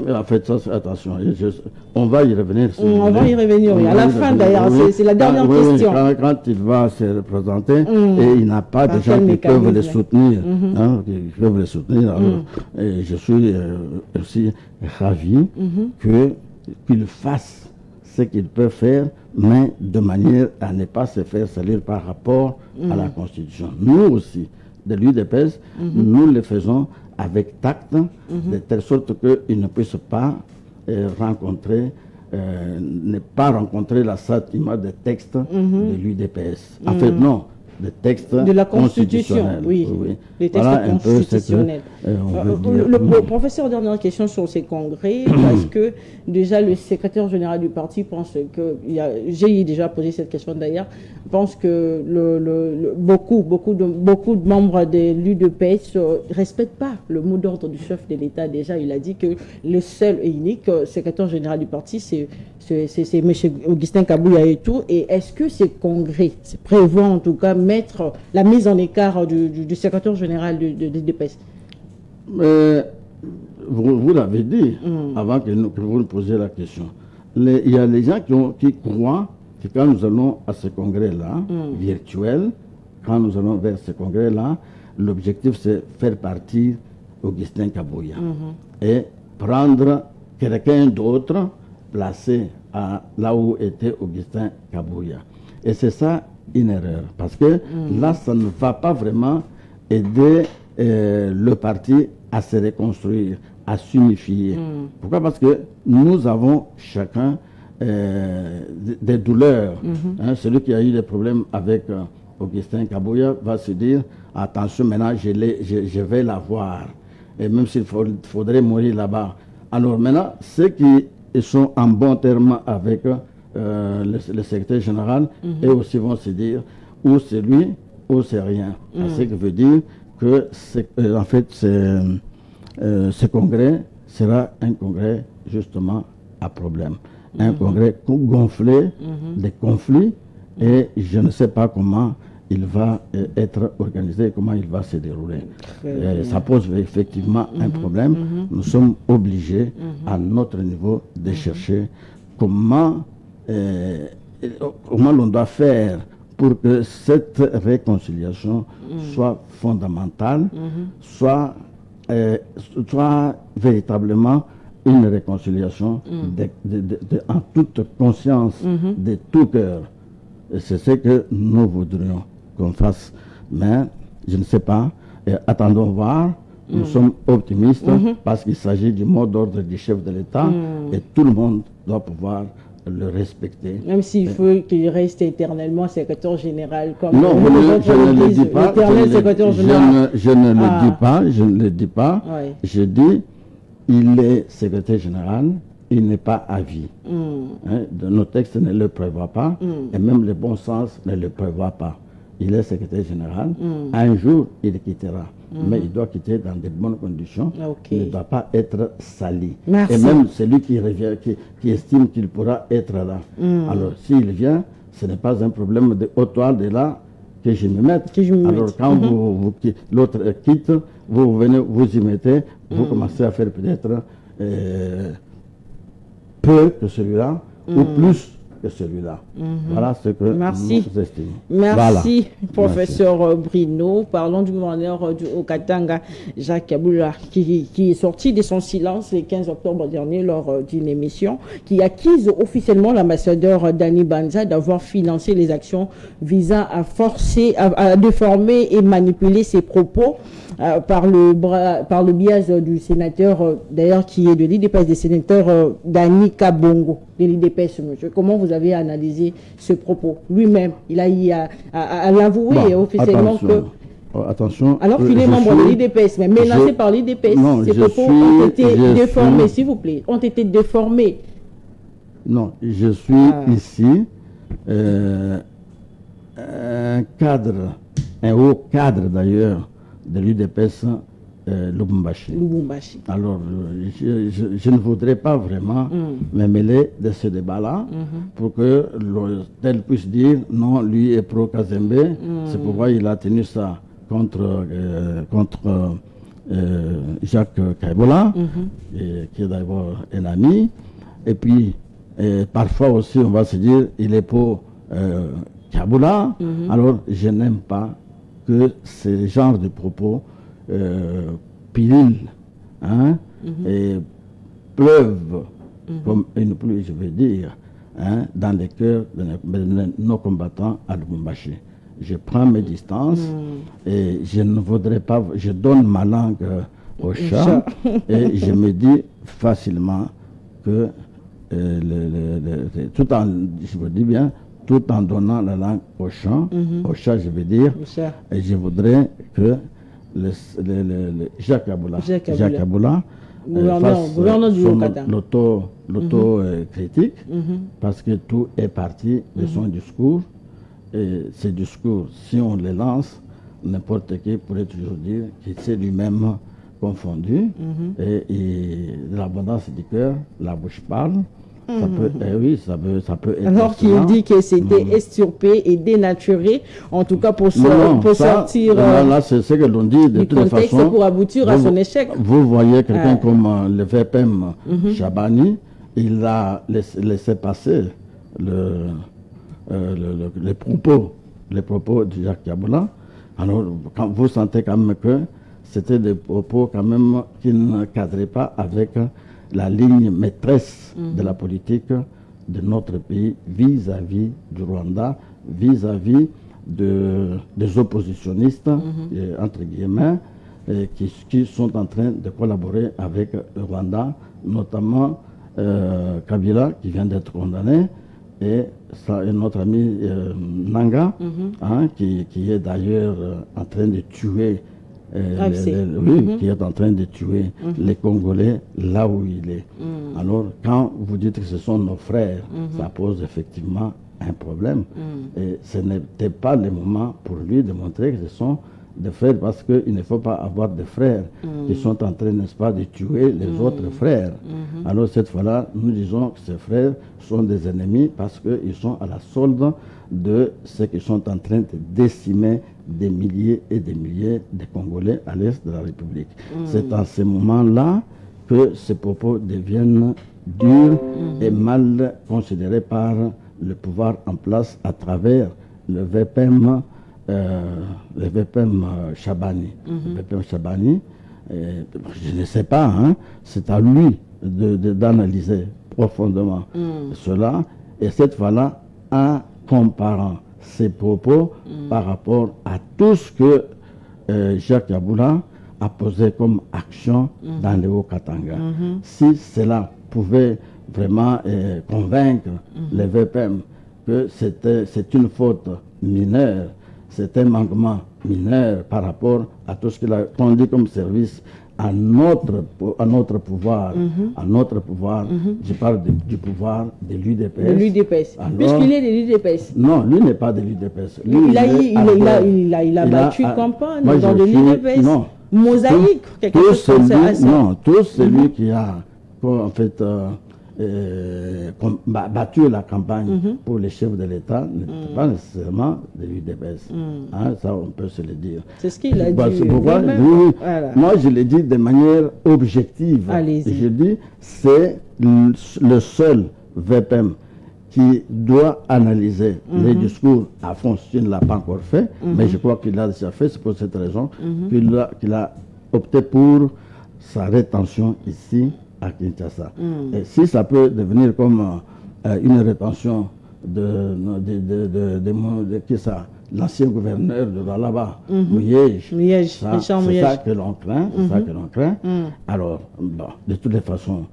en fait, ça, attention, on va y revenir. On va y revenir, oui. À la fin d'ailleurs, c'est la dernière question. Quand il va se représenter, et il n'a pas de gens qui peuvent le soutenir. Qui peuvent le soutenir. Et je suis aussi ravi qu'il fasse ce qu'il peut faire, mais de manière à ne pas se faire salir par rapport à la Constitution. Nous aussi, de l'UDPS, nous le faisons avec tact, de telle sorte qu'il ne puisse pas rencontrer la sentiment des textes de l'UDPS. En fait, non, des textes de la Constitution, oui. Les textes constitutionnels. Le professeur, dernière question sur ces congrès, parce que déjà le secrétaire général du parti pense que, j'ai déjà posé cette question d'ailleurs, pense que beaucoup de membres de l'UDPS ne respectent pas le mot d'ordre du chef de l'État. Déjà, il a dit que le seul et unique secrétaire général du parti, c'est M. Augustin Kabouya et tout. Et est-ce que ces congrès prévoient en tout cas mettre la mise en écart du secrétaire général de l'UDPS? Vous l'avez dit avant que vous nous posiez la question. Il y a les gens qui croient que quand nous allons à ce congrès-là, virtuel, quand nous allons vers ce congrès-là, l'objectif c'est faire partir Augustin Kabouya et prendre quelqu'un d'autre placé là où était Augustin Kabouya. Et c'est ça une erreur, parce que là, ça ne va pas vraiment aider le parti à se reconstruire, à s'unifier. Pourquoi? Parce que nous avons chacun des douleurs. Celui qui a eu des problèmes avec Augustin Kabouya va se dire, attention, maintenant je vais l'avoir. Et même s'il faudrait mourir là-bas. Alors maintenant, ceux qui sont en bon terme avec le secrétaire général, et aussi vont se dire, ou c'est lui, ou c'est rien. Ce qui veut dire que, en fait, ce congrès sera un congrès justement à problème. Un congrès gonflé des conflits, et je ne sais pas comment il va être organisé, comment il va se dérouler. Ça pose effectivement un problème. Nous sommes obligés, à notre niveau, de chercher comment l'on doit faire pour que cette réconciliation soit fondamentale, soit véritablement une réconciliation en toute conscience, de tout cœur. Et c'est ce que nous voudrions qu'on fasse. Mais je ne sais pas. Attendons voir. Nous sommes optimistes parce qu'il s'agit du mot d'ordre du chef de l'État et tout le monde doit pouvoir le respecter. Même s'il faut qu'il reste éternellement secrétaire général. Comme non, je ne le dis pas. Je ne le dis pas. Ouais. Je dis, il est secrétaire général, il n'est pas à vie. Nos textes ne le prévoient pas, et même le bon sens ne le prévoit pas. il est secrétaire général. Un jour, il quittera. Mais il doit quitter dans de bonnes conditions. Il ne doit pas être sali. Merci. Et même celui qui revient, qui estime qu'il pourra être là. Alors, s'il vient, ce n'est pas un problème de toi de là que je me mette. Alors, quand l'autre quitte, vous venez, vous y mettez, vous commencez à faire peut-être peu que celui-là, ou plus que celui-là. Voilà ce que nous estimons. Merci, professeur Bruno. Parlons du gouverneur du Haut-Katanga, Jacques Kaboula, qui est sorti de son silence le 15 octobre dernier lors d'une émission, qui accuse officiellement l'ambassadeur Dani Banza d'avoir financé les actions visant à forcer, à déformer et manipuler ses propos par le biais du sénateur, d'ailleurs qui est de l'IDPS, des sénateurs Dani Kabongo, de l'IDPS, monsieur. Comment vous avez analysé ce propos? Lui-même, il a eu à l'avouer officiellement que... Attention. Alors qu'il est membre de l'IDPS, mais menacé par l'IDPS, ces propos ont été déformés, s'il vous plaît, ont été déformés. Non, je suis ici un cadre, un haut cadre d'ailleurs, de l'UDPS Lubumbashi. Alors, je ne voudrais pas vraiment me mêler de ce débat-là pour que tel puisse dire non, lui est pro-Kazembe. C'est pourquoi il a tenu ça contre Jacques Kaboula, qui est d'abord un ami. Et puis, parfois aussi, on va se dire il est pour Kaboula. Alors, je n'aime pas que ce genre de propos pilulent et pleuvent comme une pluie, je veux dire, dans les cœurs de nos combattants à Lubumbashi. Je prends mes distances et je ne voudrais pas, je donne ma langue au chat et je me dis facilement que tout en, je vous dis bien, tout en donnant la langue au chat, je veux dire, et je voudrais que Jacques Kaboula fasse l'auto-critique, parce que tout est parti de son discours, et ces discours, si on les lance, n'importe qui pourrait toujours dire qu'il s'est lui-même confondu, et de l'abondance du cœur, la bouche parle. Ça peut, ça peut être. Alors qu'il dit que c'était esturpé et dénaturé, en tout cas pour sortir là, c'est ce que l'on dit de toute façon. Pour aboutir à son échec. Vous voyez quelqu'un comme le VPM Chabani, il a laissé passer les propos de Jacques Kaboula. Alors, quand vous sentez quand même que c'était des propos quand même qui ne cadraient pas avec la ligne maîtresse de la politique de notre pays vis-à-vis du Rwanda, vis-à-vis des oppositionnistes, entre guillemets, qui sont en train de collaborer avec le Rwanda, notamment Kabila, qui vient d'être condamné, et notre ami Nanga, qui est d'ailleurs en train de tuer qui est en train de tuer les Congolais là où il est. Alors, quand vous dites que ce sont nos frères, ça pose effectivement un problème. Et ce n'était pas le moment pour lui de montrer que ce sont des frères, parce qu'il ne faut pas avoir des frères qui sont en train, n'est-ce pas, de tuer les autres frères. Alors, cette fois-là, nous disons que ces frères sont des ennemis parce qu'ils sont à la solde de ceux qui sont en train de décimer des milliers et des milliers de Congolais à l'est de la République. C'est à ce moment-là que ces propos deviennent durs et mal considérés par le pouvoir en place à travers le VPM, Chabani. Le VPM Chabani, je ne sais pas, c'est à lui d'analyser profondément cela, et cette fois-là, en comparant ses propos par rapport à tout ce que Jacques Kaboula a posé comme action dans le Haut-Katanga. Si cela pouvait vraiment convaincre les VPM que c'est une faute mineure, c'est un manquement mineur par rapport à tout ce qu'il a rendu comme service à notre pouvoir, je parle du pouvoir de l'UDPS. De l'UDPS. Puisqu'il est de l'UDPS. Non, lui n'est pas de l'UDPS. Il a battu campagne dans de l'UDPS. Non. Mosaïque, quelque chose comme ça. Non, tout celui qui a, en fait, battu la campagne pour les chefs de l'État n'était pas nécessairement de l'UDPS. Hein, ça, on peut se le dire. C'est ce qu'il a dit. Pourquoi, voilà. Moi, je l'ai dit de manière objective. Je dis, c'est le seul VPM qui doit analyser les discours à fond, s'il ne l'a pas encore fait, mais je crois qu'il l'a déjà fait, c'est pour cette raison qu'il a opté pour sa rétention ici à Kinshasa. Et si ça peut devenir comme une rétention de l'ancien gouverneur de là-bas, Mouyej, c'est ça que l'on craint, Alors, bon, de toutes les façons,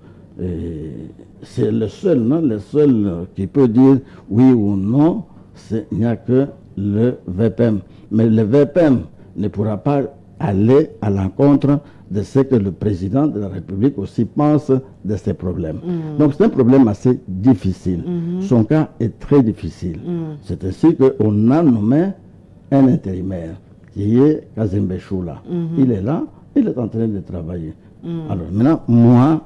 c'est le seul, non, le seul qui peut dire oui ou non, il n'y a que le VPM. Mais le VPM ne pourra pas aller à l'encontre de ce que le président de la République aussi pense de ces problèmes. Donc c'est un problème assez difficile. Son cas est très difficile. C'est ainsi qu'on a nommé un intérimaire qui est Kazembe Choula. Il est là, il est en train de travailler. Alors maintenant, moi,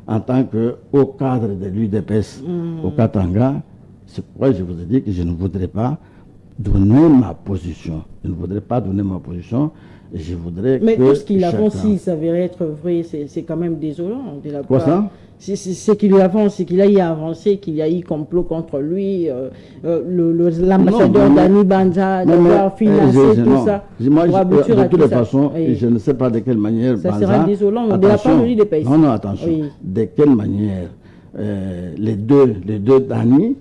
en tant qu'au cadre de l'UDPS au Katanga, c'est pourquoi je vous ai dit que je ne voudrais pas donner ma position. Je ne voudrais pas donner ma position. Je voudrais mais tout ce qu'il avance, s'il s'avérait être vrai, c'est quand même désolant de la part. Quoi ça? C'est qu'il avance, c'est qu'il a y avancé, qu'il y a eu complot contre lui, l'ambassadeur Dani Banja, d'avoir financé tout ça. Moi, de toutes les façons, je ne sais pas de quelle manière. Ça sera désolant, de la part de lui des pays. Non, attention. De quelle manière les deux Dani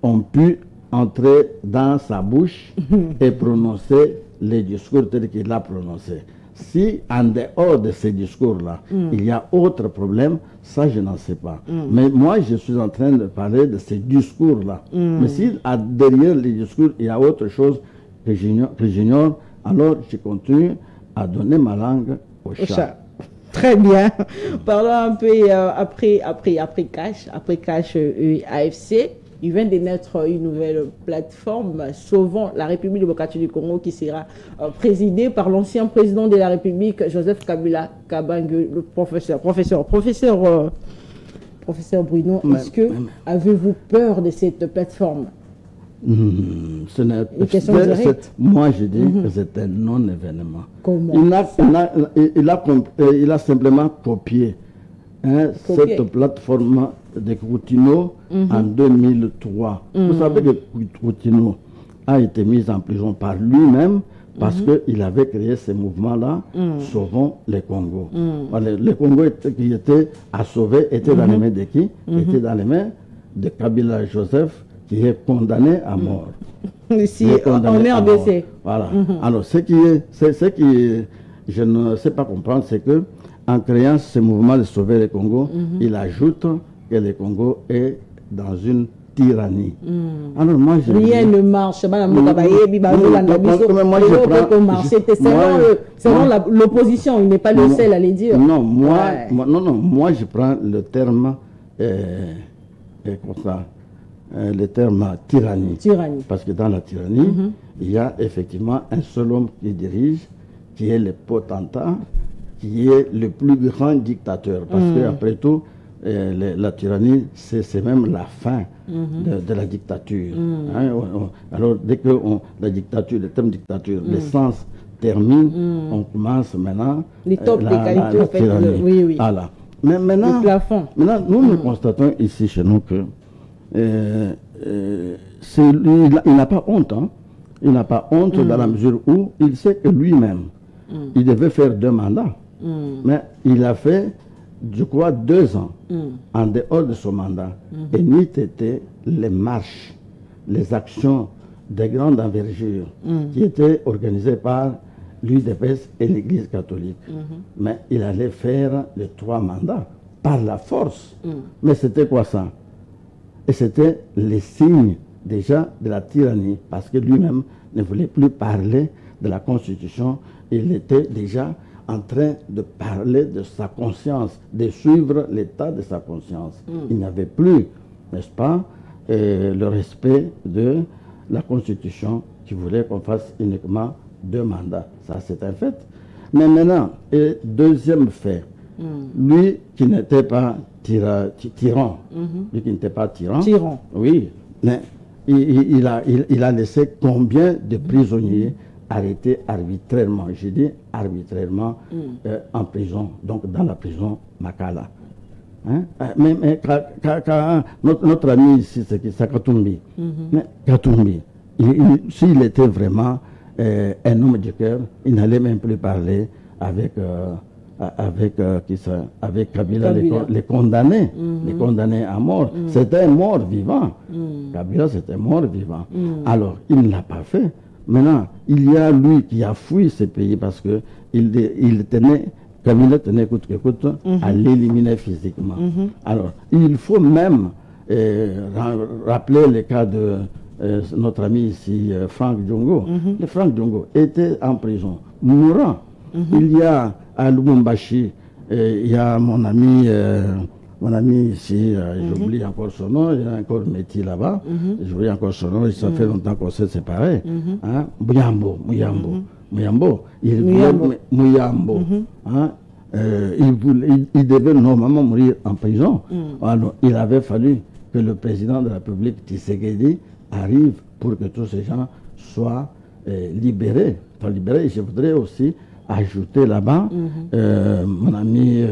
ont pu entrer dans sa bouche et prononcer les discours tels qu'il a prononcés. Si en dehors de ces discours-là, il y a autre problème, ça je n'en sais pas. Mais moi je suis en train de parler de ces discours-là. Mais si derrière les discours il y a autre chose que j'ignore, alors je continue à donner ma langue au chat. Très bien. Parlons un peu après Cash AFC. Il vient de naître une nouvelle plateforme, Sauvons la République démocratique du Congo, qui sera présidée par l'ancien président de la République, Joseph Kabila Kabange, le professeur Bruno. Est-ce que avez-vous peur de cette plateforme? Ce n'est moi, je dis que c'est un non-événement. Comment il a simplement copié cette plateforme de Coutinho en 2003. Vous savez que Coutinho a été mis en prison par lui-même parce qu'il avait créé ce mouvement-là, Sauvons le Congo. Le Congo qui était à sauver était dans les mains de qui? Était dans les mains de Kabila Joseph, qui est condamné à mort. Ici, on est en RDC. Voilà. Alors, ce qui je ne sais pas comprendre, c'est que en créant ce mouvement de sauver le Congo, il ajoute que le Congo est dans une tyrannie. Alors moi, rien ne marche. Selon l'opposition, il n'est pas le seul à les dire. Non, moi je prends le terme le terme tyrannie. Parce que dans la tyrannie, il y a effectivement un seul homme qui dirige, qui est le potentat, qui est le plus grand dictateur. Parce qu'après tout, la tyrannie, c'est même la fin de la dictature. Alors, dès que la dictature, le terme dictature, l'essence termine, on commence maintenant les top la tyrannie. Oui. Voilà. Mais maintenant, nous constatons ici chez nous que il n'a pas honte. Il n'a pas honte dans la mesure où il sait que lui-même, il devait faire 2 mandats. Mais il a fait, je crois, 2 ans en dehors de son mandat. Et n'eût été les marches, les actions de grande envergure qui étaient organisées par l'UDPS et l'Église catholique. Mais il allait faire les 3 mandats par la force. Mais c'était quoi ça? Et c'était les signes déjà de la tyrannie, parce que lui-même ne voulait plus parler de la Constitution. Il était déjà en train de parler de sa conscience, de suivre l'état de sa conscience. Il n'y avait plus, n'est-ce pas, le respect de la Constitution qui voulait qu'on fasse uniquement 2 mandats. Ça, c'est un fait. Mais maintenant, deuxième fait, lui qui n'était pas tyran, lui qui n'était pas tyran, oui, mais il a laissé combien de prisonniers arrêtés arbitrairement, j'ai dit arbitrairement, en prison, donc dans la prison Makala. Hein? Mais notre ami ici, c'est Katumbi. Mais Katumbi, s'il était vraiment un homme du cœur, il n'allait même plus parler avec Kabila, les condamnés, les condamnés à mort. C'était un mort vivant. Kabila, c'était mort vivant. Alors, il ne l'a pas fait. Maintenant, il y a lui qui a fui ce pays parce que Kabila tenait coûte que coûte à l'éliminer physiquement. Alors, il faut même rappeler le cas de notre ami ici, Franck Djongo. Le Franck Djongo était en prison, mourant. Il y a à Lubumbashi, il y a mon ami ici, j'oublie encore son nom, il y a encore Métis là-bas, j'oublie encore son nom, ça fait longtemps qu'on s'est séparés. Hein? Muyambo. Hein? Il devait normalement mourir en prison. Alors, il avait fallu que le président de la République, Tshisekedi, arrive pour que tous ces gens soient libérés. Et je voudrais aussi ajouter là-bas mon ami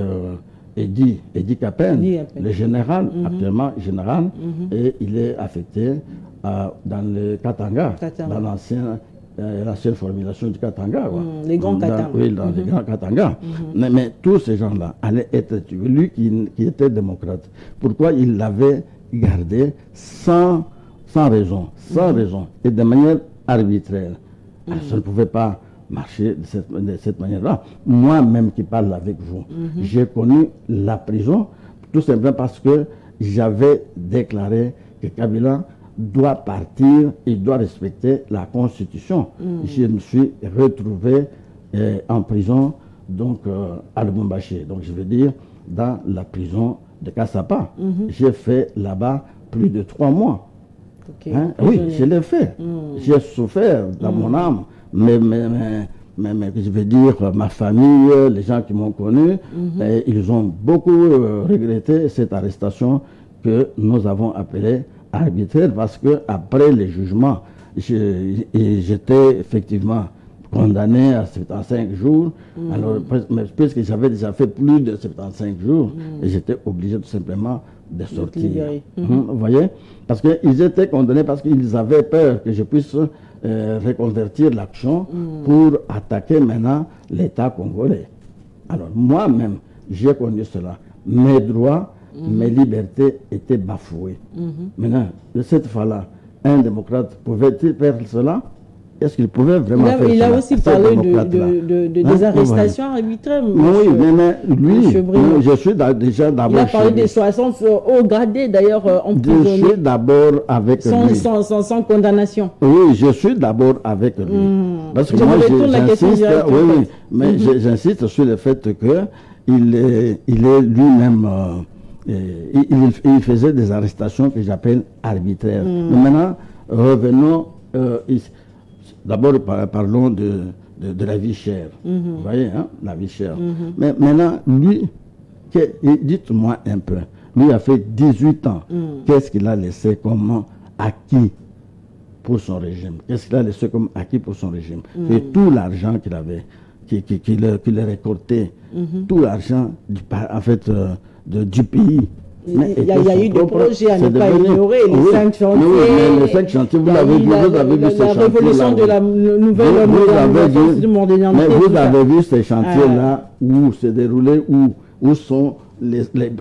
Edi Kapen, le général, actuellement général, et il est affecté dans le Katanga, dans l'ancienne formulation du Katanga. Les grands Katanga. Oui, dans les grands Katanga. Mais tous ces gens-là allaient être tués. Lui qui était démocrate, pourquoi il l'avait gardé sans raison, et de manière arbitraire. Ça ne pouvait pas marcher de cette manière-là. Moi-même qui parle avec vous, j'ai connu la prison tout simplement parce que j'avais déclaré que Kabila doit partir, il doit respecter la Constitution. Je me suis retrouvé en prison, donc à Lubumbashi, donc je veux dire dans la prison de Kassapa. J'ai fait là-bas plus de 3 mois. Hein? Oui, je l'ai fait. J'ai souffert dans mon âme. Mais je veux dire, ma famille, les gens qui m'ont connu, ils ont beaucoup regretté cette arrestation que nous avons appelée arbitraire parce que après le jugement, j'étais effectivement condamné à 75 jours. Alors, puisque j'avais déjà fait plus de 75 jours, j'étais obligé tout simplement de sortir. Vous voyez? Parce qu'ils étaient condamnés parce qu'ils avaient peur que je puisse reconvertir l'action pour attaquer maintenant l'État congolais. Alors moi-même, j'ai connu cela. Mes droits, mes libertés étaient bafouées. Maintenant, de cette fois-là, un démocrate pouvait-il faire cela? Est-ce qu'il pouvait vraiment faire cela? Il a aussi parlé des arrestations arbitraires. Oui, mais lui, je suis déjà d'abord. Il a parlé des 60 hauts gradés d'ailleurs emprisonnés. Je suis d'abord avec lui. Sans condamnation. Oui, je suis d'abord avec lui. Parce que moi, j'insiste, mais j'insiste sur le fait qu'il est lui-même. Il faisait des arrestations que j'appelle arbitraires. Mais maintenant, revenons ici. D'abord, parlons de la vie chère. Vous voyez, hein, la vie chère. Mais maintenant, lui, dites-moi un peu, lui a fait 18 ans. Qu'est-ce qu'il a laissé comme acquis pour son régime? Qu'est-ce qu'il a laissé comme acquis pour son régime? Et tout l'argent qu'il avait, qu'il a récolté, tout l'argent du pays. Il y a eu des projets à ne pas ignorer, les 5 chantiers. Mais les 5 chantiers, vous avez vu ces chantiers. La révolution de la nouvelle modernisation du monde. Mais vous avez vu ces chantiers-là où se déroulaient, où sont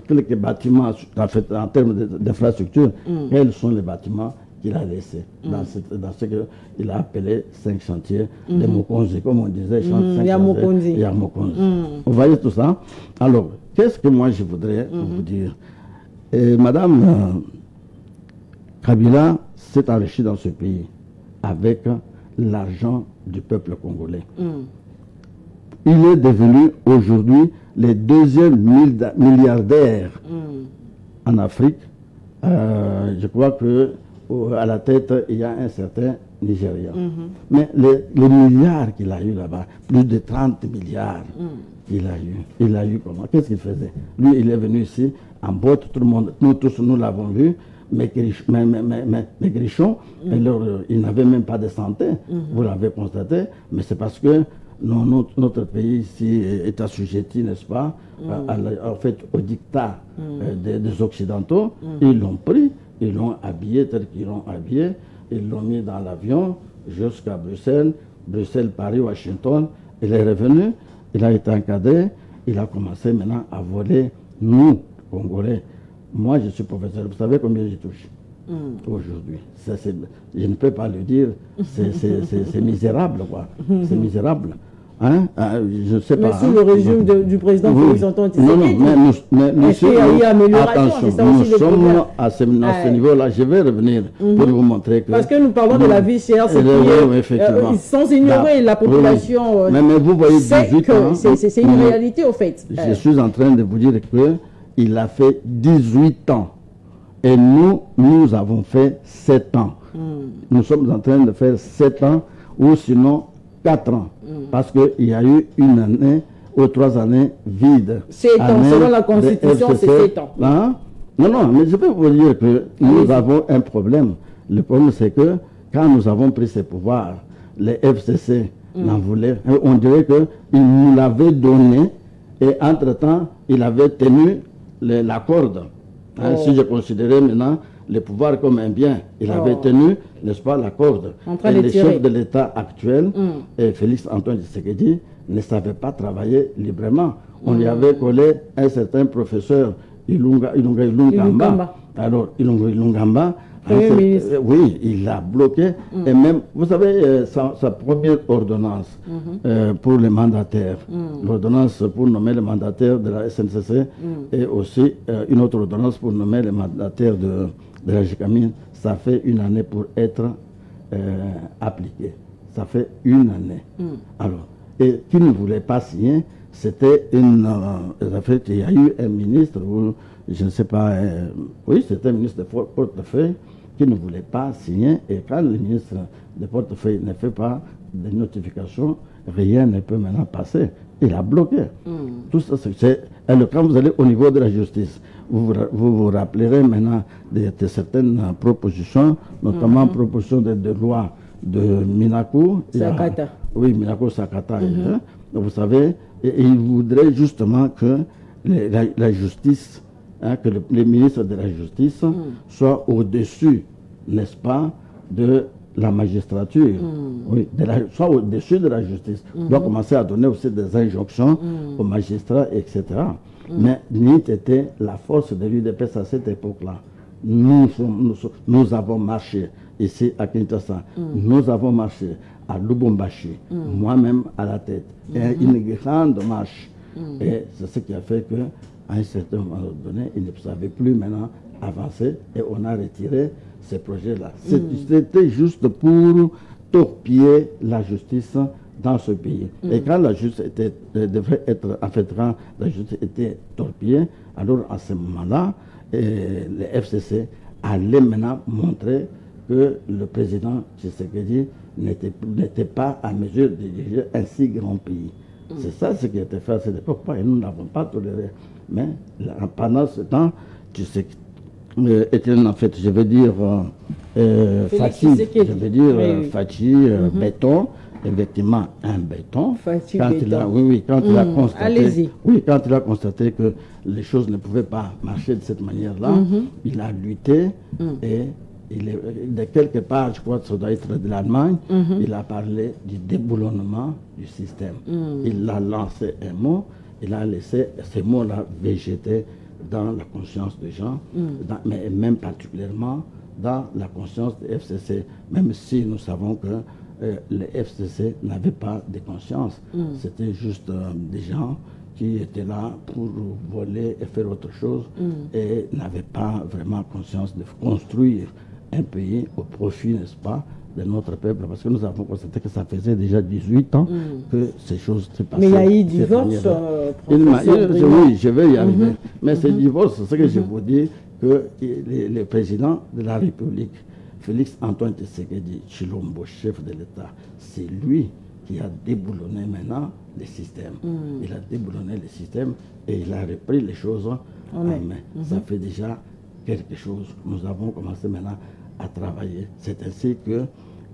quelques bâtiments, en termes d'infrastructure, quels sont les bâtiments qu'il a laissés dans ce qu'il a appelé 5 chantiers de Mokonzi, comme on disait, 5 Yamokonzi. Vous voyez tout ça? Alors, qu'est-ce que moi je voudrais vous dire? Madame Kabila s'est enrichie dans ce pays avec l'argent du peuple congolais. Il est devenu aujourd'hui le deuxième milliardaire en Afrique. Je crois que à la tête, il y a un certain Nigérian. Mais les milliards qu'il a eu là-bas, plus de 30 milliards, il a eu comment? Qu'est-ce qu'il faisait? Lui, il est venu ici en boîte, tout le monde, nous tous, nous l'avons vu. Mais Grichon, alors, il n'avait même pas de santé, vous l'avez constaté, mais c'est parce que notre pays ici est assujetti, n'est-ce pas, en fait, au dictat des Occidentaux. Ils l'ont pris, ils l'ont habillé tel qu'ils l'ont habillé, ils l'ont mis dans l'avion jusqu'à Bruxelles, Paris, Washington. Il est revenu, il a été encadré, il a commencé maintenant à voler, nous, Congolais. Moi, je suis professeur. Vous savez combien je touche aujourd'hui? Je ne peux pas le dire. C'est misérable, quoi. C'est misérable. Hein? Je ne sais pas. Mais sous le régime du président Félix Antoine Tshisekedi, est-ce qu'il y a eu amélioration? Attention, nous sommes à ce niveau-là. Je vais revenir pour vous montrer que... Parce que nous parlons de la vie chère, c'est sans ignorer la population. Mais vous voyez, 18 ans... C'est une réalité, au fait. Je suis en train de vous dire que il a fait 18 ans. Et nous avons fait 7 ans. Nous sommes en train de faire 7 ans ou sinon 4 ans. Parce qu'il y a eu une année ou 3 années vides. 7 ans, selon la Constitution, c'est 7 ans. Hein? Non, mais je peux vous dire que nous avons un problème. Le problème, c'est que quand nous avons pris ces pouvoirs, les FCC n'en voulaient. On dirait qu'ils nous l'avaient donné et entre-temps, il avait tenu la corde. Hein, si je considérais maintenant le pouvoir comme un bien, il avait tenu, n'est-ce pas, la corde. Et les chefs de l'État actuel, et Félix Antoine Tshisekedi, ne savaient pas travailler librement. On lui avait collé un certain professeur, Ilunga Ilungamba. Alors, Ilunga Ilungamba, oui, il l'a bloqué. Et même, vous savez, sa première ordonnance pour les mandataires, l'ordonnance pour nommer les mandataires de la SNCC et aussi une autre ordonnance pour nommer les mandataires de la JICAMINE, ça fait une année pour être appliqué. Ça fait une année. Alors, et qui ne voulait pas signer, c'était une... en fait, il y a eu un ministre, ou je ne sais pas, oui, c'était un ministre de portefeuille, qui ne voulait pas signer. Et quand le ministre de portefeuille ne fait pas de notification, rien ne peut maintenant passer. Il a bloqué. Tout ça, c'est... Alors, quand vous allez au niveau de la justice, vous rappellerez maintenant de certaines propositions, notamment propositions de loi de Minakou. Sakata. Oui, Minakou Sakata. Hein, vous savez, et il voudrait justement que la justice, hein, que les ministres de la justice soient au-dessus, n'est-ce pas, de la magistrature, oui, soit au-dessus de la justice. Doit commencer à donner aussi des injonctions aux magistrats, etc. Mais NIT était la force de l'UDPS à cette époque-là. Nous avons marché ici à Kinshasa, nous avons marché à Lubumbashi, moi-même à la tête. Et une grande marche. Et c'est ce qui a fait qu'à un certain moment donné, il ne savait plus maintenant avancer et on a retiré ces projets-là. C'était juste pour torpiller la justice dans ce pays. Et quand la justice devrait être, en fait, quand la justice était torpillée, alors à ce moment-là, les FCC allaient maintenant montrer que le président Tshisekedi n'était pas à mesure de diriger un si grand pays. C'est ça ce qui a été fait à cette époque, et nous n'avons pas toléré. Mais pendant ce temps, Tshisekedi était en fait, je veux dire, Fachi, je veux dire, Fachi, béton, effectivement un béton. Fachi, quand béton. il a, oui, quand il a constaté, allez-y. oui, quand il a constaté que les choses ne pouvaient pas marcher de cette manière-là, il a lutté et de quelque part, je crois que ça doit être de l'Allemagne, il a parlé du déboulonnement du système. Il a lancé un mot, il a laissé ces mots-là végéter dans la conscience des gens, mais même particulièrement dans la conscience des FCC, même si nous savons que les FCC n'avaient pas de conscience. C'était juste des gens qui étaient là pour voler et faire autre chose et n'avaient pas vraiment conscience de construire un pays au profit, n'est-ce pas, de notre peuple, parce que nous avons constaté que ça faisait déjà 18 ans que ces choses se passaient. Mais il y a eu divorce, oui, je vais y arriver. Mais ce divorce, c'est ce que je vous dis, que le président de la République, Félix Antoine Tshisekedi Tshilombo, chef de l'État, c'est lui qui a déboulonné maintenant le système. Il a déboulonné le système et il a repris les choses en main. Ça fait déjà quelque chose. Nous avons commencé maintenant à travailler. C'est ainsi que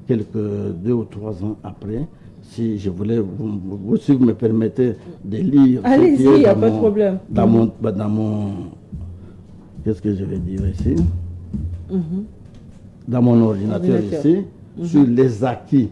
quelques 2 ou 3 ans après, si je voulais, si vous me permettez de lire... Allez-y, il n'y a pas de problème. Dans mon... Qu'est-ce que je vais dire ici? Dans mon ordinateur ici, sur les acquis,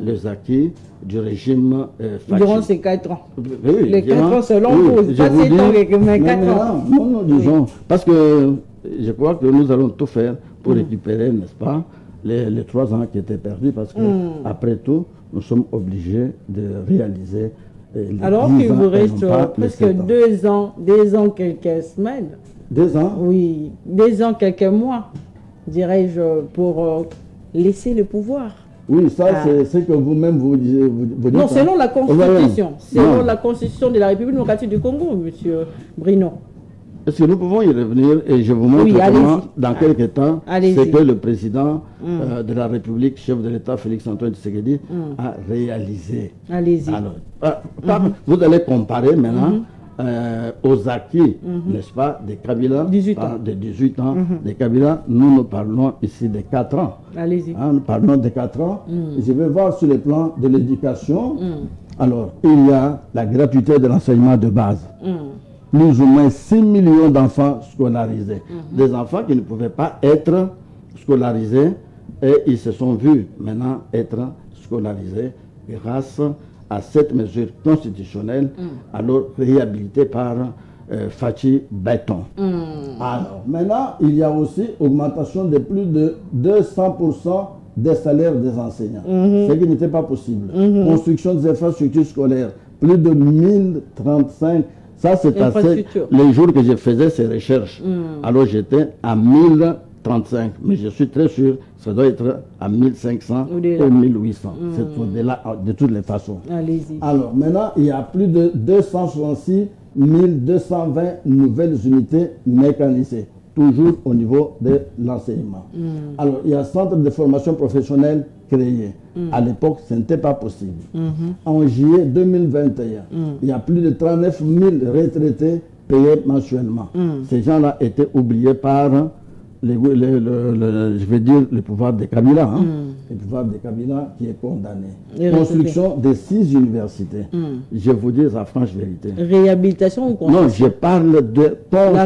les acquis du régime fasciste. Durant ces 4 ans. Oui, les 4 ans selon vous, pas 7 ans, mais 4 ans. Non, disons, parce que je crois que nous allons tout faire pour récupérer, n'est-ce pas, les 3 ans qui étaient perdus, parce que après tout, nous sommes obligés de réaliser les alors qu'il vous reste presque 2 ans, 2 ans, quelques semaines. 2 ans? Oui, 2 ans, quelques mois, dirais-je, pour laisser le pouvoir. Oui, ça, c'est ce que vous-même vous dites. Non, selon la Constitution. Selon la Constitution de la République démocratique du Congo, monsieur Bruno. Est-ce que nous pouvons y revenir et je vous montre comment, dans quelques temps, c'est que le président de la République, chef de l'État, Félix Antoine Tshisekedi, a réalisé. Allez-y. Alors, vous allez comparer maintenant aux acquis, n'est-ce pas, des Kabila, 18 ans. de 18 ans, des Kabila. Nous parlons ici de 4 ans. Allez-y. Nous parlons de 4 ans. Je vais voir sur le plan de l'éducation. Alors, il y a la gratuité de l'enseignement de base. Plus ou moins 6 millions d'enfants scolarisés. Des enfants qui ne pouvaient pas être scolarisés et ils se sont vus maintenant être scolarisés grâce à cette mesure constitutionnelle, alors réhabilitée par Fachi Béton. Alors, maintenant, il y a aussi augmentation de plus de 200% des salaires des enseignants, ce qui n'était pas possible. Construction des infrastructures scolaires, plus de 1035. Ça, c'est assez. Les jours que je faisais ces recherches, alors j'étais à 1035. Mais je suis très sûr, ça doit être à 1500 ou 1800. C'est au-delà de toutes les façons. Allez-y. Alors, maintenant, il y a plus de 266 220 nouvelles unités mécanisées, toujours au niveau de l'enseignement. Alors, il y a un centre de formation professionnelle créé. À l'époque, ce n'était pas possible. En juillet 2021, il y a plus de 39 000 retraités payés mensuellement. Ces gens-là étaient oubliés par, je vais dire, le pouvoir de Kabila. Le pouvoir de Kabila qui est condamné. Construction de 6 universités. Je vous dis la franche vérité. Réhabilitation ou construction? Non, je parle de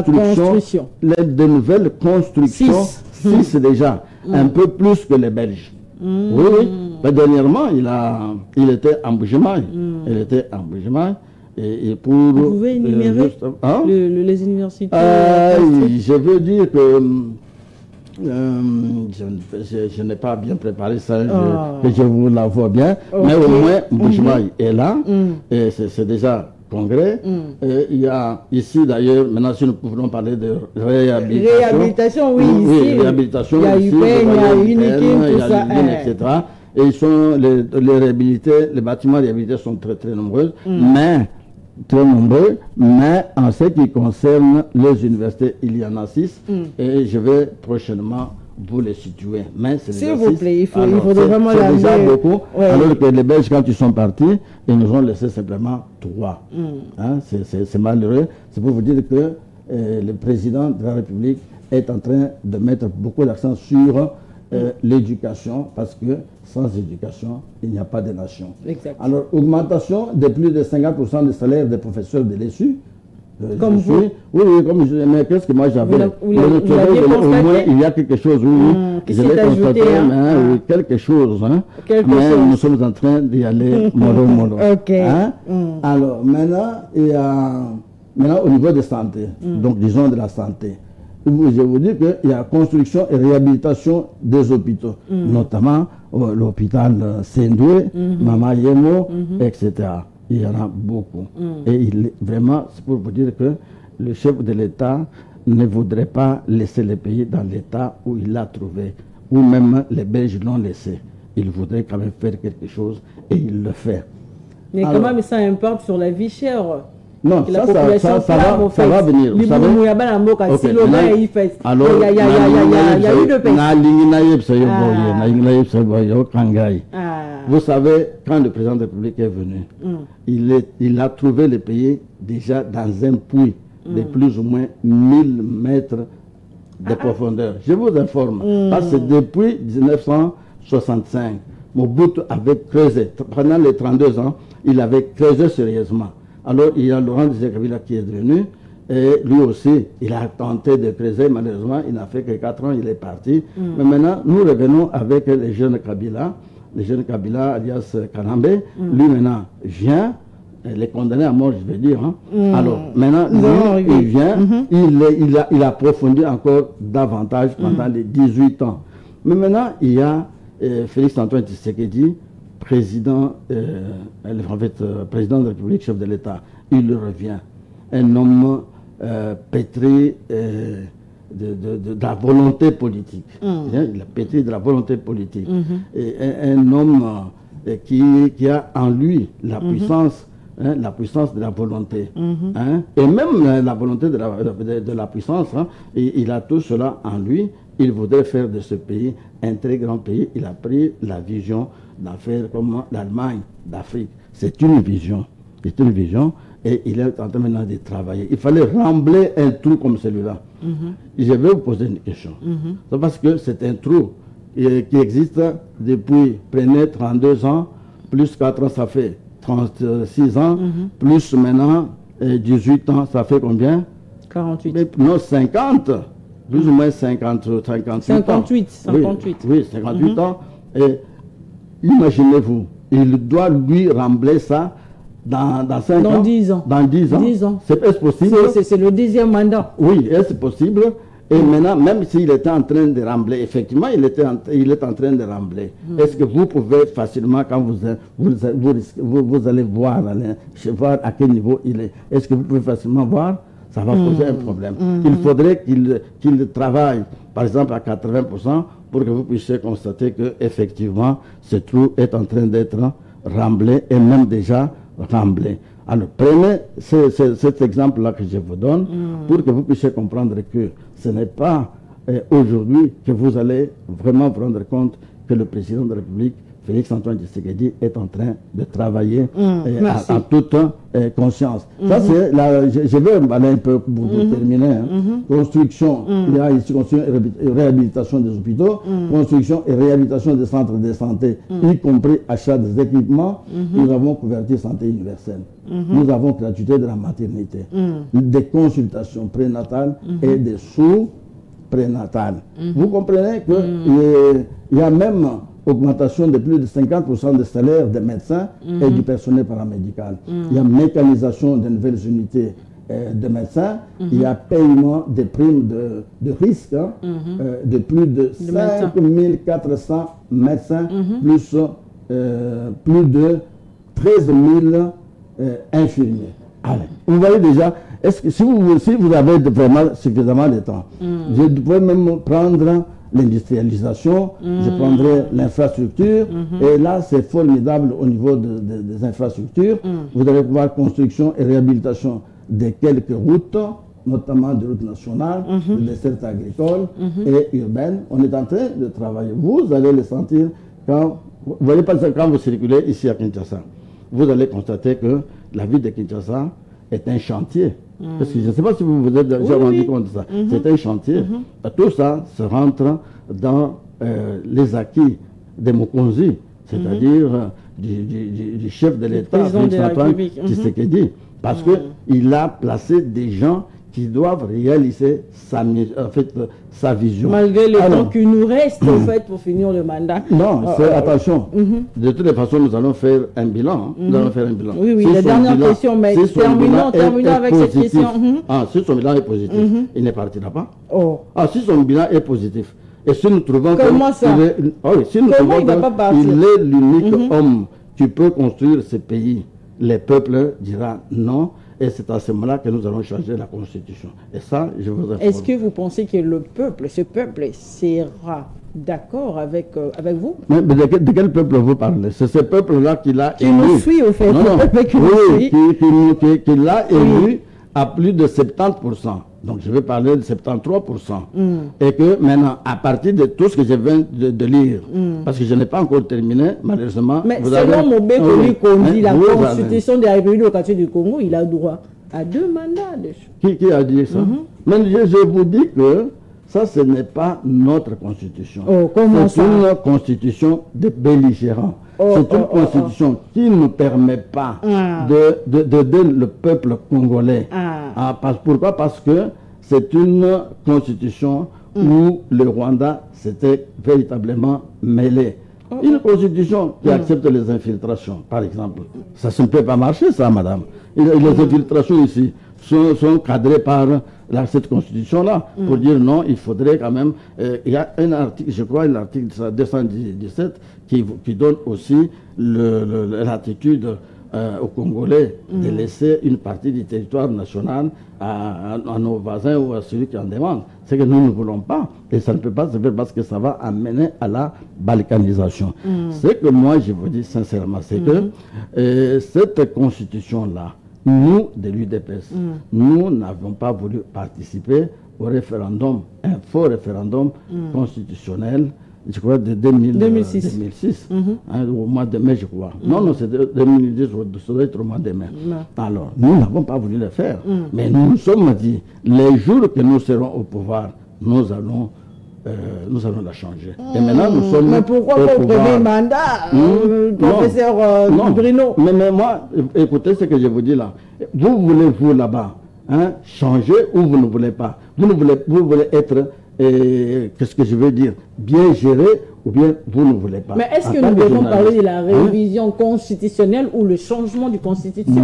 construction. De nouvelles constructions. 6 déjà. Un peu plus que les Belges. Oui. Mais dernièrement, il était en Bougimaï. Il était en Bougimaï. Et pour, vous pouvez énumérer les universités? Je veux dire que je n'ai pas bien préparé ça, que je vous l'avoue bien. Mais au moins, Bougimaï est là. Et c'est déjà congrès. Il y a ici d'ailleurs, maintenant si nous pouvons parler de réhabilitation. Réhabilitation, oui, ici. Réhabilitation, il y a ici, il y a Unikin, tout ça. Etc. Et ils sont, les réhabilités, les bâtiments réhabilités sont très très nombreux, mais en ce qui concerne les universités, il y en a 6 et je vais prochainement vous les situer. Mais c'est s'il vous plaît, il faudrait vraiment la déjà beaucoup, alors que les Belges, quand ils sont partis, ils nous ont laissé simplement 3. C'est malheureux. C'est pour vous dire que le président de la République est en train de mettre beaucoup d'accent sur l'éducation, parce que sans éducation, il n'y a pas de nation. Exact. Alors, augmentation de plus de 50% des salaires des professeurs de l'ESU. Comme vous? Oui, comme je, mais qu'est-ce que moi j'avais? Au moins, il y a quelque chose, qui s'est ajouté, oui, quelque chose. Mais nous sommes en train d'y aller mollo. Alors, maintenant, il y a, au niveau de santé, donc disons de la santé, je vous dis qu'il y a construction et réhabilitation des hôpitaux, notamment l'hôpital Sendoué, Mama Yemo, etc. Il y en a beaucoup. Et vraiment, c'est pour vous dire que le chef de l'État ne voudrait pas laisser le pays dans l'état où il l'a trouvé, où même les Belges l'ont laissé. Il voudrait quand même faire quelque chose et il le fait. Mais quand même, ça impacte sur la vie chère. Non, la ça va venir. Vous savez? Il y a eu de Vous savez, quand le président de la République est venu, il a trouvé le pays déjà dans un puits de plus ou moins 1000 mètres de profondeur. Je vous informe, parce que depuis 1965, Mobutu avait creusé. Pendant les 32 ans, il avait creusé sérieusement. Alors, il y a Laurent Désiré Kabila qui est venu, et lui aussi, il a tenté de creuser. Malheureusement, il n'a fait que 4 ans, il est parti. Mais maintenant, nous revenons avec les jeunes Kabila, alias Kanambe. Lui, maintenant, vient, les condamnés à mort, je vais dire. Alors, maintenant, lui, il vient, il approfondit encore davantage pendant les 18 ans. Mais maintenant, il y a Félix Antoine Tshisekedi, président président de la République, chef de l'État. Il revient. Un homme pétri de la volonté politique. Il est pétri de la volonté politique. Et un homme qui a en lui la puissance, la puissance de la volonté. Et même la volonté de la puissance, il a tout cela en lui. Il voudrait faire de ce pays un très grand pays. Il a pris la vision d'en faire comme l'Allemagne d'Afrique. C'est une vision. C'est une vision. Et il est en train maintenant de travailler. Il fallait rembler un trou comme celui-là. Je vais vous poser une question. C'est parce que c'est un trou qui existe depuis, prenez 32 ans, plus 4 ans, ça fait 36 ans, plus maintenant 18 ans, ça fait combien? 48. Mais, non, 50. Plus ou moins 58 ans. 58. Oui, 58 ans. Et imaginez-vous, il doit lui rembler ça dans 5 ans. Dans 10 ans. Dans 10 ans. 10 ans. Est-ce possible? C'est le 10e mandat. Oui, est-ce possible? Et maintenant, même s'il était en train de rembler, effectivement, il est en train de rembler. Est-ce que vous pouvez facilement, quand vous allez voir à quel niveau il est, est-ce que vous pouvez facilement voir? Ça va poser un problème. Il faudrait qu'il travaille, par exemple, à 80% pour que vous puissiez constater qu'effectivement, ce trou est en train d'être remblé et même déjà remblé. Alors, prenez cet exemple-là que je vous donne pour que vous puissiez comprendre que ce n'est pas aujourd'hui que vous allez vraiment vous rendre compte que le président de la République, Félix Antoine Tshisekedi, est en train de travailler en toute conscience. Ça, c'est je vais aller un peu pour terminer. Construction, il y a ici construction et réhabilitation des hôpitaux, construction et réhabilitation des centres de santé, y compris achat des équipements. Nous avons couverture santé universelle. Nous avons gratuité de la maternité, des consultations prénatales et des sous-prénatales. Vous comprenez qu'il y a même augmentation de plus de 50% des salaires des médecins et du personnel paramédical. Il y a mécanisation de nouvelles unités de médecins. Il y a paiement des primes de risque de plus de 5400 médecins, plus de 13 000 infirmiers. Allez, vous voyez déjà, est-ce que si vous avez vraiment suffisamment de temps, je pourrais même prendre l'industrialisation, je prendrai l'infrastructure, et là c'est formidable au niveau des infrastructures. Vous allez pouvoir construction et réhabilitation de quelques routes, notamment des routes nationales, des dessertes agricoles et urbaines. On est en train de travailler. Vous allez le sentir quand vous voyez pas ça, quand vous circulez ici à Kinshasa. Vous allez constater que la ville de Kinshasa est un chantier. Parce que je ne sais pas si vous vous êtes déjà rendu compte de ça. C'est un chantier. Tout ça se rentre dans les acquis de Mokonzi, c'est-à-dire du chef de l'État, Félix Antoine Tshisekedi. Parce qu'il a placé des gens qui doivent réaliser sa vision. Malgré le temps qu'il nous reste pour finir le mandat. Non, attention. De toutes les façons, nous allons faire un bilan. Nous allons faire un bilan. Oui, la dernière question, mais terminons avec cette question. Si son bilan est positif, il ne partira pas. Si son bilan est positif, et si nous trouvons il est l'unique homme qui peut construire ce pays, les peuples diront non. Et c'est à ce moment-là que nous allons changer la Constitution. Et ça, je vous informe. Est-ce que vous pensez que le peuple, ce peuple, sera d'accord avec vous? Mais de quel peuple vous parlez? C'est ce peuple-là qui l'a élu. Qui nous suit, au fait. Non, le peuple qui nous suit. Qui l'a élu à plus de 70%. Donc je vais parler de 73%. Et que maintenant, à partir de tout ce que je viens de lire, parce que je n'ai pas encore terminé, malheureusement. Mais selon Mobé Kondi, la Constitution de la République démocratique du Congo, il a droit à 2 mandats. Qui a dit ça? Mais je vous dis que ça, ce n'est pas notre constitution. C'est une constitution de belligérants. C'est une constitution qui ne nous permet pas d'aider le peuple congolais. Pourquoi? Parce que c'est une constitution où le Rwanda s'était véritablement mêlé. Une constitution qui accepte les infiltrations, par exemple. Ça ne peut pas marcher, ça, madame. Les infiltrations ici sont cadrées par cette constitution-là, pour dire non, il faudrait quand même... il y a un article, je crois, l'article 217, qui donne aussi l'attitude aux Congolais de laisser une partie du territoire national à nos voisins ou à celui qui en demande. C'est que nous ne voulons pas. Et ça ne peut pas se faire parce que ça va amener à la balkanisation. Ce que moi, je vous dis sincèrement, c'est que cette constitution-là, nous, de l'UDPS, nous n'avons pas voulu participer au référendum, un faux référendum constitutionnel, je crois, de 2006. Au mois de mai, je crois. Non, c'est 2010, ça doit être au mois de mai. Alors, nous n'avons pas voulu le faire. Mais nous nous sommes dit, les jours que nous serons au pouvoir, nous allons la changer. Et maintenant, nous sommes. Mais pourquoi pas au premier mandat, professeur Bruno? Mais moi, écoutez ce que je vous dis là. Vous voulez, vous là-bas, changer ou vous ne voulez pas? Vous voulez être, qu'est-ce que je veux dire, bien géré ou bien vous ne voulez pas? Mais est-ce que nous devons parler de la révision constitutionnelle ou le changement du constitution?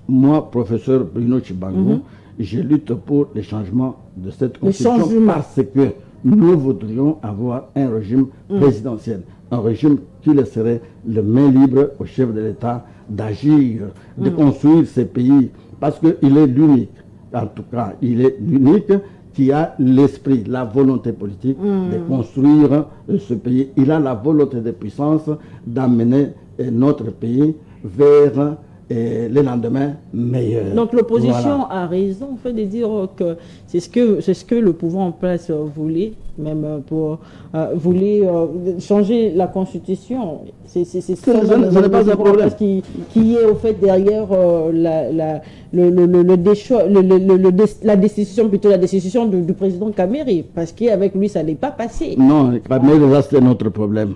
Moi, professeur Bruno Chibangu, je lutte pour le changement de cette constitution parce que nous voudrions avoir un régime présidentiel, un régime qui laisserait le main libre au chef de l'État d'agir, de construire ce pays, parce qu'il est l'unique, en tout cas, il est l'unique qui a l'esprit, la volonté politique de construire ce pays. Il a la volonté de puissance d'amener notre pays vers les lendemains meilleurs. Donc l'opposition a raison en fait de dire que c'est ce que le pouvoir en place voulait, même pour changer la constitution. C'est ça n'est pas un problème qui est au fait derrière la décision du président Kamere, parce qu'avec lui ça n'est pas passé. Non, Kamere, là c'est notre problème.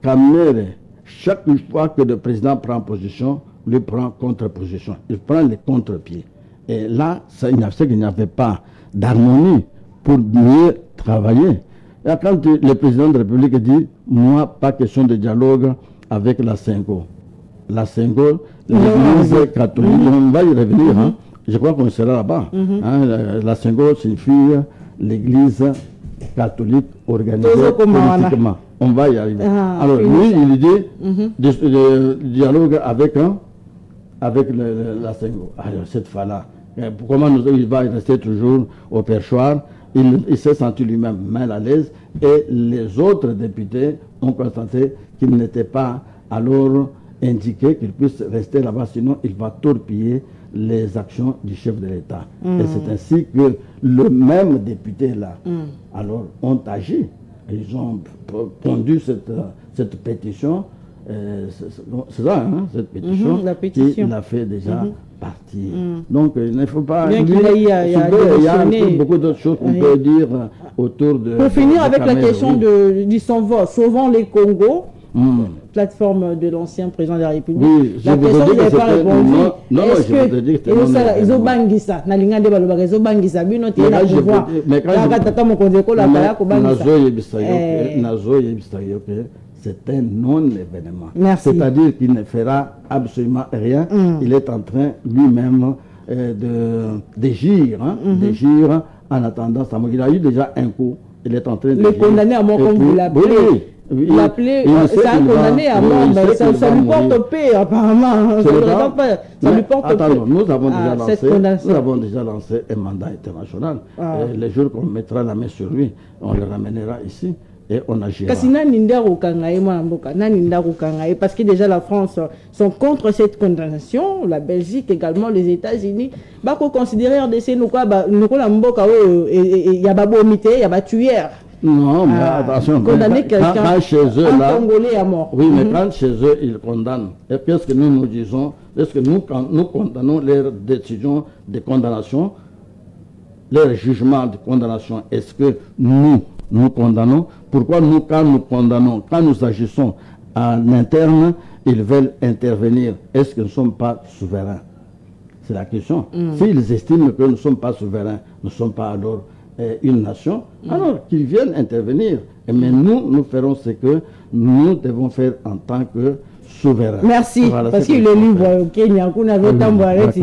Kamere, chaque fois que le président prend position, lui prend contre-position. Il prend les contre-pieds. Et là, c'est qu'il n'y avait pas d'harmonie pour mieux travailler. Et quand le président de la République dit, moi, pas question de dialogue avec la Sengo. La Sengo, l'église catholique, on va y revenir. Je crois qu'on sera là-bas. La Sengo signifie l'église catholique organisée politiquement. On va y arriver. Alors, lui, il dit dialogue avec la Sengo. Alors, cette fois-là, comment il va rester toujours au perchoir? Il s'est senti lui-même mal à l'aise et les autres députés ont constaté qu'il n'était pas alors indiqué qu'il puisse rester là-bas, sinon il va torpiller les actions du chef de l'État. Et c'est ainsi que le même député-là, alors, ont agi. Ils ont pondu cette pétition. C'est ça, cette pétition, qui l'a fait déjà partir. Donc, il ne faut pas... Bien il y a beaucoup d'autres choses qu'on peut dire autour de... Pour finir avec la question du Sauvons les Congo, plateforme de l'ancien président de la République. Oui, la question n'est pas répondue. Non, je vous ai dit que ils ont bangisa. Ils ont bangisa. C'est un non-événement. C'est-à-dire qu'il ne fera absolument rien. Il est en train lui-même d'agir en attendant sa mort. Il a eu déjà un coup. Il est en train de... Le condamner à mort, comme vous l'appelez. l'appeler, c'est un condamné à mort, mais ça lui porte paix, apparemment. Ça lui porte paix. Nous avons déjà lancé un mandat international. Et les jours qu'on mettra la main sur lui, on le ramènera ici. Et on agira. Parce que déjà la France sont contre cette condamnation, la Belgique également, les États-Unis. Bah, qu'on considère RDC, nous quoi, il y a babomité, il y a batuère. Non, mais attention, condamner quelqu'un, chez eux, un Congolais à mort. Oui, mais quand chez eux, ils condamnent. Et puis, est-ce que nous disons, est-ce que quand nous condamnons leurs décisions de condamnation, leurs jugements de condamnation, est-ce que nous condamnons? Pourquoi nous, quand nous condamnons, quand nous agissons en interne, ils veulent intervenir? Est-ce que nous ne sommes pas souverains? C'est la question. S'ils estiment que nous ne sommes pas souverains, nous ne sommes pas alors une nation, alors qu'ils viennent intervenir. Mais nous ferons ce que nous devons faire en tant que souverain. Merci. Voilà, parce que le livre au Kenya, qu'on avait tambour avec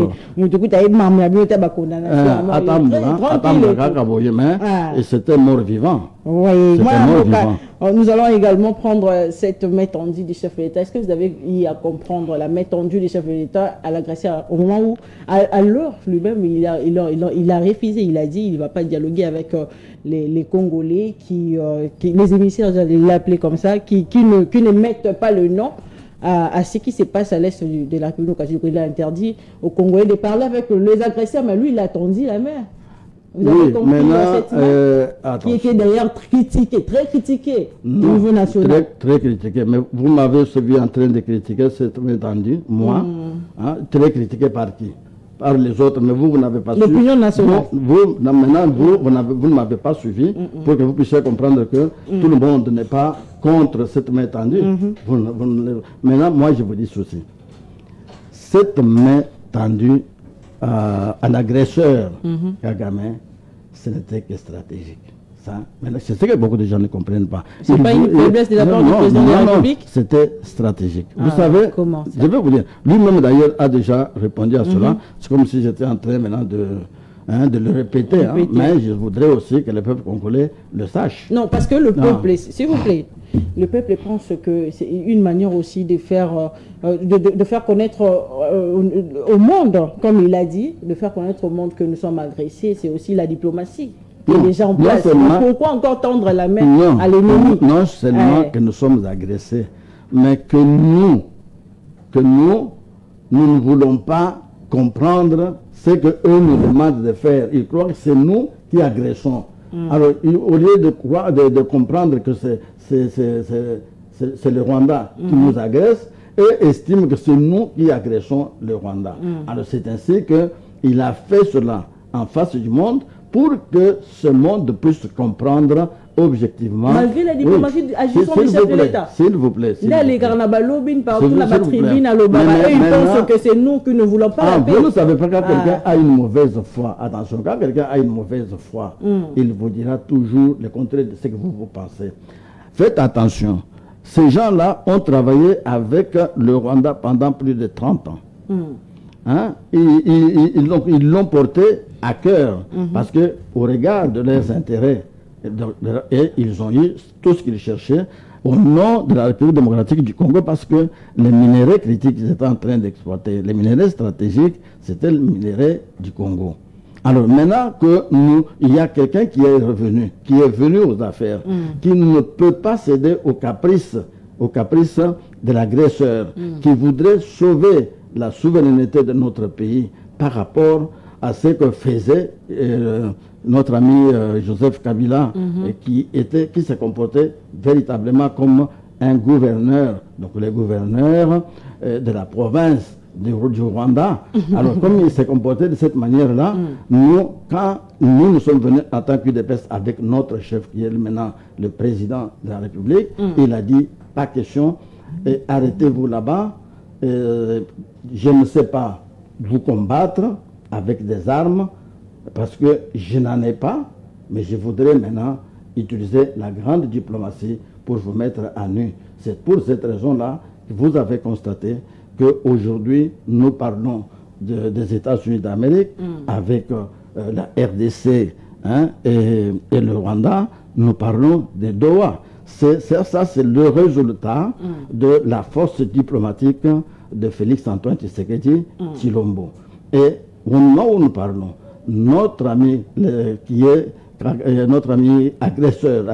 et c'était mort-vivant. Oui, nous allons également prendre cette main tendue du chef de l'État. Est-ce que vous avez eu à comprendre la main tendue du chef de l'État à l'agresseur au moment où, à l'heure lui-même, il a refusé, il a dit qu'il ne va pas dialoguer avec les Congolais, les émissaires, j'allais l'appeler comme ça, qui ne mettent pas le nom à ce qui se passe à l'est de la République. Il a interdit aux Congolais de parler avec les agresseurs, mais lui, il a tendu la main. Vous avez compris cette main qui était d'ailleurs critiquée, très critiquée au niveau national. Très critiquée, mais vous m'avez suivi en train de critiquer cette main tendue, moi, très critiquée par qui? Par les autres, mais vous n'avez pas suivi. L'opinion nationale. Maintenant, vous ne m'avez pas suivi pour que vous puissiez comprendre que tout le monde n'est pas contre cette main tendue. Maintenant, moi, je vous dis ceci. Cette main tendue à l'agresseur Kagame, ce n'était que stratégique. C'est ce que beaucoup de gens ne comprennent pas. Ce n'est pas une faiblesse de la part du président de la République? C'était stratégique. Vous savez, je vais vous dire, lui-même d'ailleurs a déjà répondu à cela. C'est comme si j'étais en train maintenant de le répéter. Mais je voudrais aussi que le peuple congolais le sache. Non, parce que le peuple, s'il vous plaît, le peuple pense que c'est une manière aussi de faire, de faire connaître au monde, comme il a dit, de faire connaître au monde que nous sommes agressés. C'est aussi la diplomatie. Déjà en place. Pourquoi encore tendre la main à l'ennemi? Non seulement que nous sommes agressés, mais que nous ne voulons pas comprendre ce qu'eux nous demandent de faire. Ils croient que c'est nous qui agressons. Alors, au lieu de comprendre que c'est le Rwanda qui nous agresse, eux estiment que c'est nous qui agressons le Rwanda. Alors, c'est ainsi qu'il a fait cela en face du monde, pour que ce monde puisse comprendre objectivement. Malgré la diplomatie agissant du chef de l'État. S'il vous plaît. Là, les carnabalobines, partout, la tribune à l'Obama, eux, ils pensent que c'est nous qui ne voulons pas la paix. Vous ne savez pas quand quelqu'un a une mauvaise foi. Attention, quand quelqu'un a une mauvaise foi, il vous dira toujours le contraire de ce que vous pensez. Faites attention. Ces gens-là ont travaillé avec le Rwanda pendant plus de 30 ans. Ils l'ont porté à cœur parce que au regard de leurs intérêts et ils ont eu tout ce qu'ils cherchaient au nom de la République démocratique du Congo, parce que les minéraux critiques qu'ils étaient en train d'exploiter, les minéraux stratégiques, c'était le minerai du Congo. Alors maintenant il y a quelqu'un qui est revenu, qui est venu aux affaires, qui ne peut pas céder aux caprices de l'agresseur, qui voudrait sauver la souveraineté de notre pays par rapport à ce que faisait notre ami Joseph Kabila, qui se comportait véritablement comme un gouverneur, donc le gouverneur de la province du Rwanda. Alors comme il s'est comporté de cette manière-là, quand nous sommes venus en tant qu'UDPS avec notre chef qui est maintenant le président de la République, il a dit pas question, arrêtez-vous là-bas. Je ne sais pas vous combattre avec des armes parce que je n'en ai pas, mais je voudrais maintenant utiliser la grande diplomatie pour vous mettre à nu. C'est pour cette raison-là que vous avez constaté qu'aujourd'hui nous parlons des États-Unis d'Amérique avec la RDC et le Rwanda, nous parlons de Doha. ça, c'est le résultat de la force diplomatique de Félix-Antoine Tshisekedi Tshilombo. Et au moment où nous parlons, notre ami notre ami agresseur,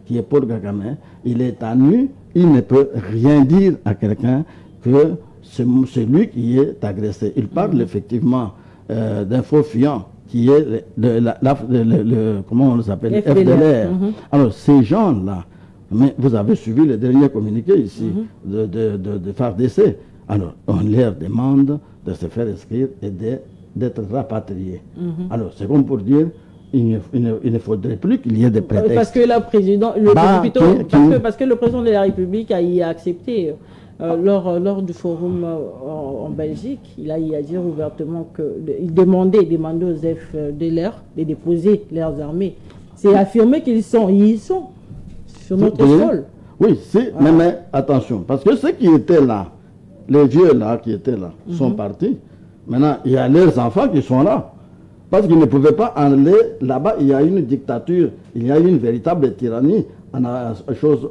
qui est Paul Kagame, il est à nu, il ne peut rien dire à quelqu'un que c'est lui qui est agressé. Il parle effectivement d'un faux fiant qui est comment on s'appelle, FDLR. Alors ces gens-là, mais vous avez suivi le dernier communiqué ici de FARDC. Alors on leur demande de se faire inscrire et d'être rapatriés. Alors c'est comme pour dire il ne faudrait plus qu'il y ait des prétextes. Parce que parce que le président de la République a accepté lors du forum en Belgique, il a dire ouvertement qu'il demandait aux FDLR de déposer leurs armées. C'est affirmé qu'ils sont sur notre sol. Oui, mais attention, parce que ceux qui étaient là, les vieux là qui étaient là, sont partis. Maintenant, il y a leurs enfants qui sont là. Parce qu'ils ne pouvaient pas aller là-bas, il y a une dictature, il y a une véritable tyrannie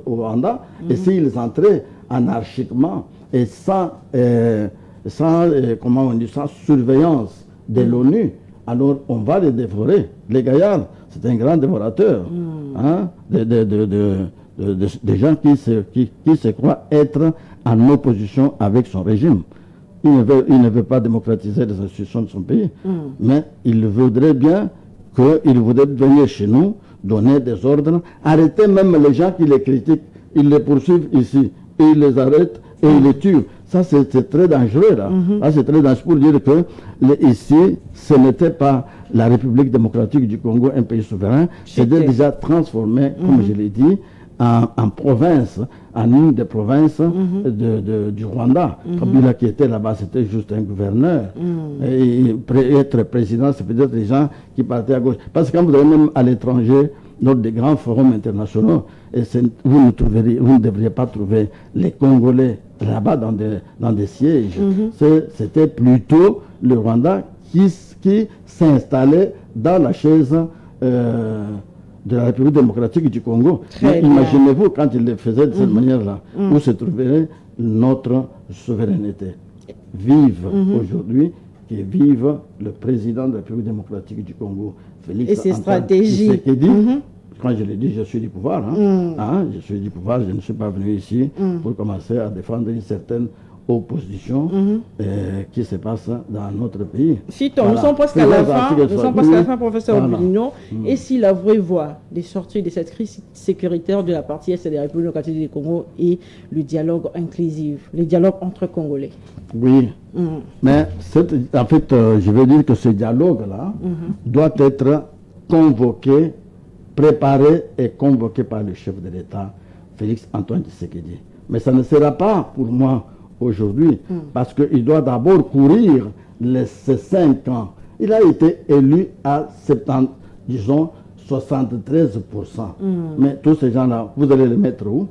au Rwanda. Et s'ils entraient anarchiquement et sans surveillance de l'ONU, alors on va les dévorer. Les gaillards, c'est un grand dévorateur. Des gens qui se croient être en opposition avec son régime. Il ne veut pas démocratiser les institutions de son pays, mais il voudrait bien venir chez nous, donner des ordres, arrêter même les gens qui les critiquent, ils les poursuivent ici, et ils les arrêtent et ils les tuent. Ça, c'est très dangereux, là. Là, c'est très dangereux pour dire que ici, ce n'était pas la République démocratique du Congo, un pays souverain, c'était déjà transformé, comme je l'ai dit, en province, en une des provinces du Rwanda. Kabila qui était là-bas, c'était juste un gouverneur. Et être président, c'est peut-être des gens qui partaient à gauche. Parce que quand vous allez même à l'étranger, lors des grands forums internationaux, vous ne devriez pas trouver les Congolais là-bas dans des sièges. C'était plutôt le Rwanda qui s'installait dans la chaise de la République démocratique du Congo. Imaginez-vous quand il le faisait de cette manière-là, où se trouverait notre souveraineté. Vive aujourd'hui, qui vive le président de la République démocratique du Congo, Félix et ses stratégies. Quand je l'ai dit, je suis du pouvoir. Je suis du pouvoir, je ne suis pas venu ici pour commencer à défendre une certaine opposition qui se passe dans notre pays. Voilà. Nous sommes presque à la fin, professeur Obilino. Et si la vraie voie des sorties de cette crise sécuritaire de la partie est de la République démocratique du Congo et le dialogue inclusif, le dialogue entre Congolais? Oui, mais en fait, je veux dire que ce dialogue-là doit être convoqué, préparé et convoqué par le chef de l'État, Félix Antoine Tshisekedi. Mais ça ne sera pas pour moi aujourd'hui, parce qu'il doit d'abord courir ces 5 ans. Il a été élu à 73%. Mais tous ces gens-là, vous allez les mettre où?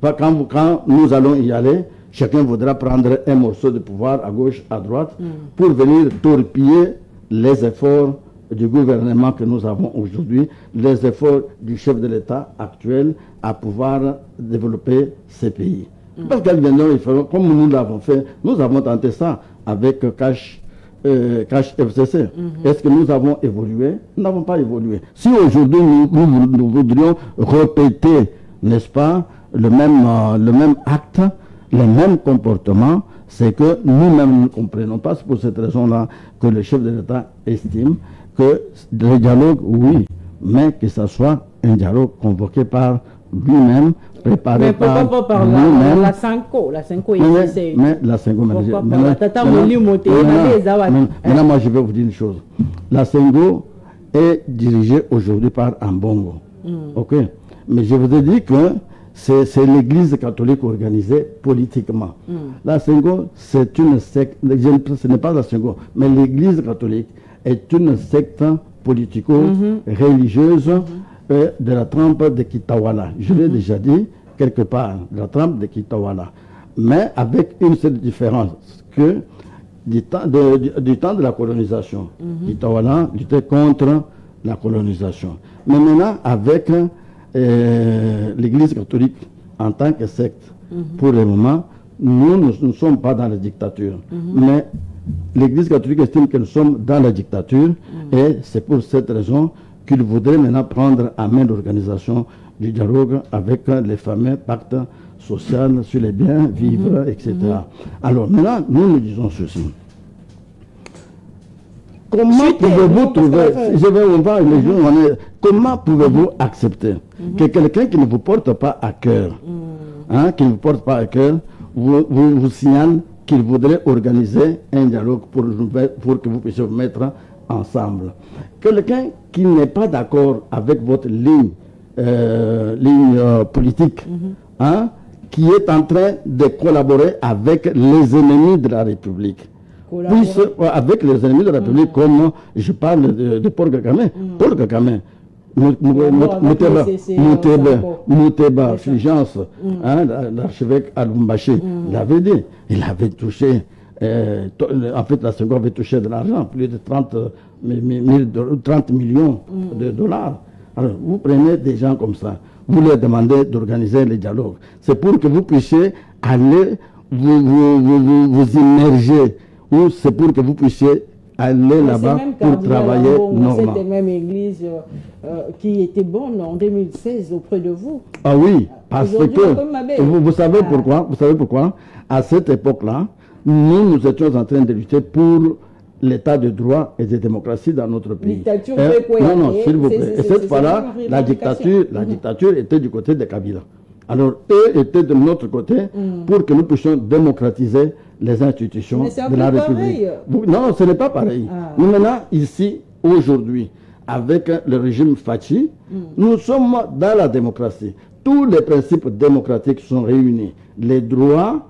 Quand nous allons y aller, chacun voudra prendre un morceau de pouvoir à gauche, à droite, pour venir torpiller les efforts du gouvernement que nous avons aujourd'hui, les efforts du chef de l'État actuel à pouvoir développer ces pays. Parce qu'elles viendront, comme nous l'avons fait, nous avons tenté ça avec Cash FCC. Est-ce que nous avons évolué? Nous n'avons pas évolué. Si aujourd'hui nous voudrions répéter, n'est-ce pas, le même acte, le même comportement, c'est que nous-mêmes ne comprenons pas. C'est pour cette raison-là que le chef de l'État estime que le dialogue, oui, mais que ce soit un dialogue convoqué par lui-même, préparé par lui-même. La Sanko mais la Sanko, maintenant, moi je vais vous dire une chose. La Sanko est dirigée aujourd'hui par Ambongo. Ok? Mais je vous ai dit que c'est l'église catholique organisée politiquement. La Sanko, c'est une secte, ce n'est pas la Sanko, mais l'église catholique est une secte politico-religieuse de la trempe de Kitawala. Je l'ai déjà dit quelque part, de la trempe de Kitawala. Mais avec une seule différence, que du temps de la colonisation, Kitawala luttait contre la colonisation. Mais maintenant, avec l'Église catholique en tant que secte, pour le moment, nous ne sommes pas dans la dictature. Mais l'Église catholique estime que nous sommes dans la dictature et c'est pour cette raison qu'il voudrait maintenant prendre en main l'organisation du dialogue avec les fameux pactes sociaux sur les biens, vivres, etc. Alors maintenant, nous disons ceci. Comment pouvez-vous trouver, comment pouvez-vous accepter que quelqu'un qui ne vous porte pas à cœur, qui ne vous porte pas à cœur, vous signale qu'il voudrait organiser un dialogue pour que vous puissiez vous mettre ensemble. Quelqu'un qui n'est pas d'accord avec votre ligne politique, qui est en train de collaborer avec les ennemis de la République. Avec les ennemis de la République, comme je parle de Paul Kagame. Paul Kagame, Mouteba, Fulgence, l'archevêque à Lubumbashi, il avait dit, il avait touché, en fait la Senghor avait touché de l'argent, plus de 30 millions de dollars. Alors vous prenez des gens comme ça, vous leur demandez d'organiser les dialogues. C'est pour que vous puissiez aller vous immerger, ou c'est pour que vous puissiez aller là-bas pour travailler normalement. C'était même église qui était bonne en 2016 auprès de vous. Ah oui, parce que vous savez pourquoi? Vous savez pourquoi? À cette époque-là, nous étions en train de lutter pour l'état de droit et de démocratie dans notre pays. Non, s'il vous plaît. Et cette fois-là, la dictature était du côté de Kabila. Alors, eux étaient de notre côté pour que nous puissions démocratiser les institutions de la République. Non, ce n'est pas pareil. Nous, maintenant, ici, aujourd'hui, avec le régime Fachi, nous sommes dans la démocratie. Tous les principes démocratiques sont réunis. Les droits,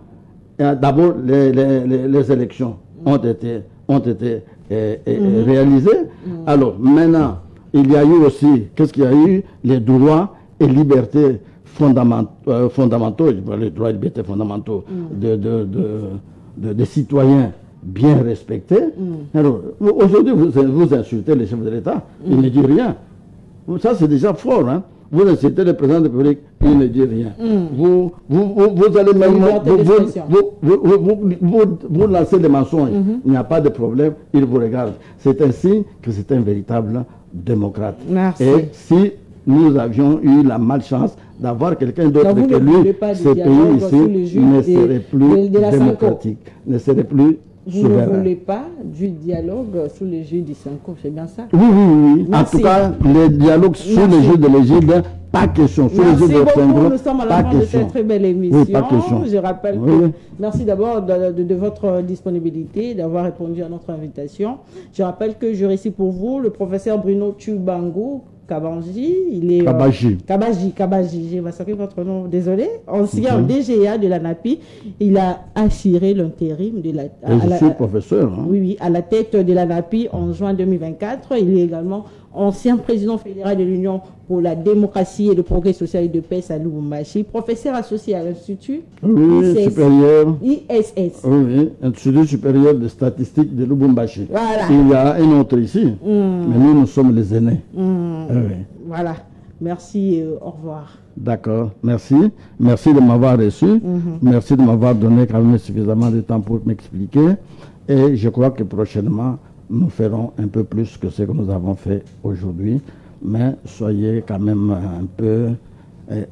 d'abord, les élections ont été réalisées. Alors, maintenant, il y a eu aussi, qu'est-ce qu'il y a eu? Les droits et libertés fondamentaux, les droits et libertés fondamentaux des citoyens bien respectés. Alors, aujourd'hui, vous insultez les chefs de l'État, ils ne disent rien. Ça, c'est déjà fort, hein. Vous insultez le président de la République, il ne dit rien. Vous allez même... Vous lancez des mensonges. Il n'y a pas de problème, il vous regarde. C'est ainsi que c'est un véritable démocrate. Merci. Et si nous avions eu la malchance d'avoir quelqu'un d'autre que lui, ce pays ici ne serait plus démocratique, ne serait plus souverain. Vous ne voulez pas du dialogue sous l'égide du Sanko, c'est bien ça? Oui. En tout cas, le dialogue sous l'égide de l'égide, pas question. Sous l'égide de Sanko, nous sommes à la fin de cette très belle émission. Oui, pas question. Je rappelle que, merci d'abord de votre disponibilité, d'avoir répondu à notre invitation. Je rappelle que je récite pour vous le professeur Bruno Tshubangou Kabanji, il est Kabaji, j'ai massacré votre nom, désolé. Ancien DGA de l'ANAPI, il a assuré l'intérim de la. Je suis professeur. Hein. Oui, à la tête de l'ANAPI en juin 2024. Il est également ancien président fédéral de l'Union pour la démocratie et le progrès social et de paix à Lubumbashi, professeur associé à l'Institut ISS. Oui, Institut supérieur de statistique de Lubumbashi. Voilà. Il y a un autre ici, mais nous sommes les aînés. Oui. Voilà. Merci, au revoir. D'accord, merci. Merci de m'avoir reçu. Merci de m'avoir donné quand même suffisamment de temps pour m'expliquer. Et je crois que prochainement, nous ferons un peu plus que ce que nous avons fait aujourd'hui. Mais soyez quand même un peu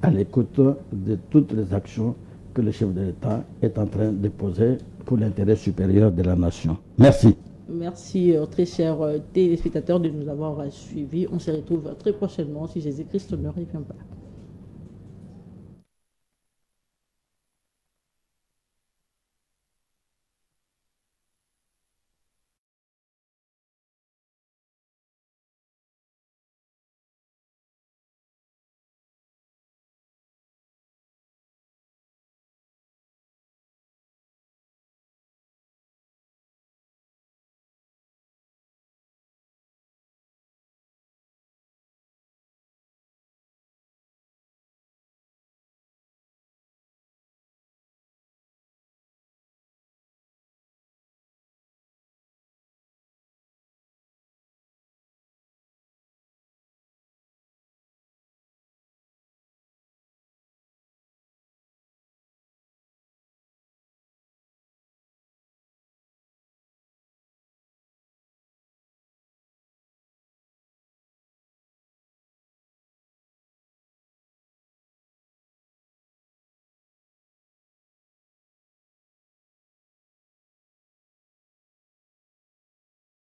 à l'écoute de toutes les actions que le chef de l'État est en train de poser pour l'intérêt supérieur de la nation. Merci. Merci, très chers téléspectateurs, de nous avoir suivis. On se retrouve très prochainement si Jésus-Christ ne revient pas.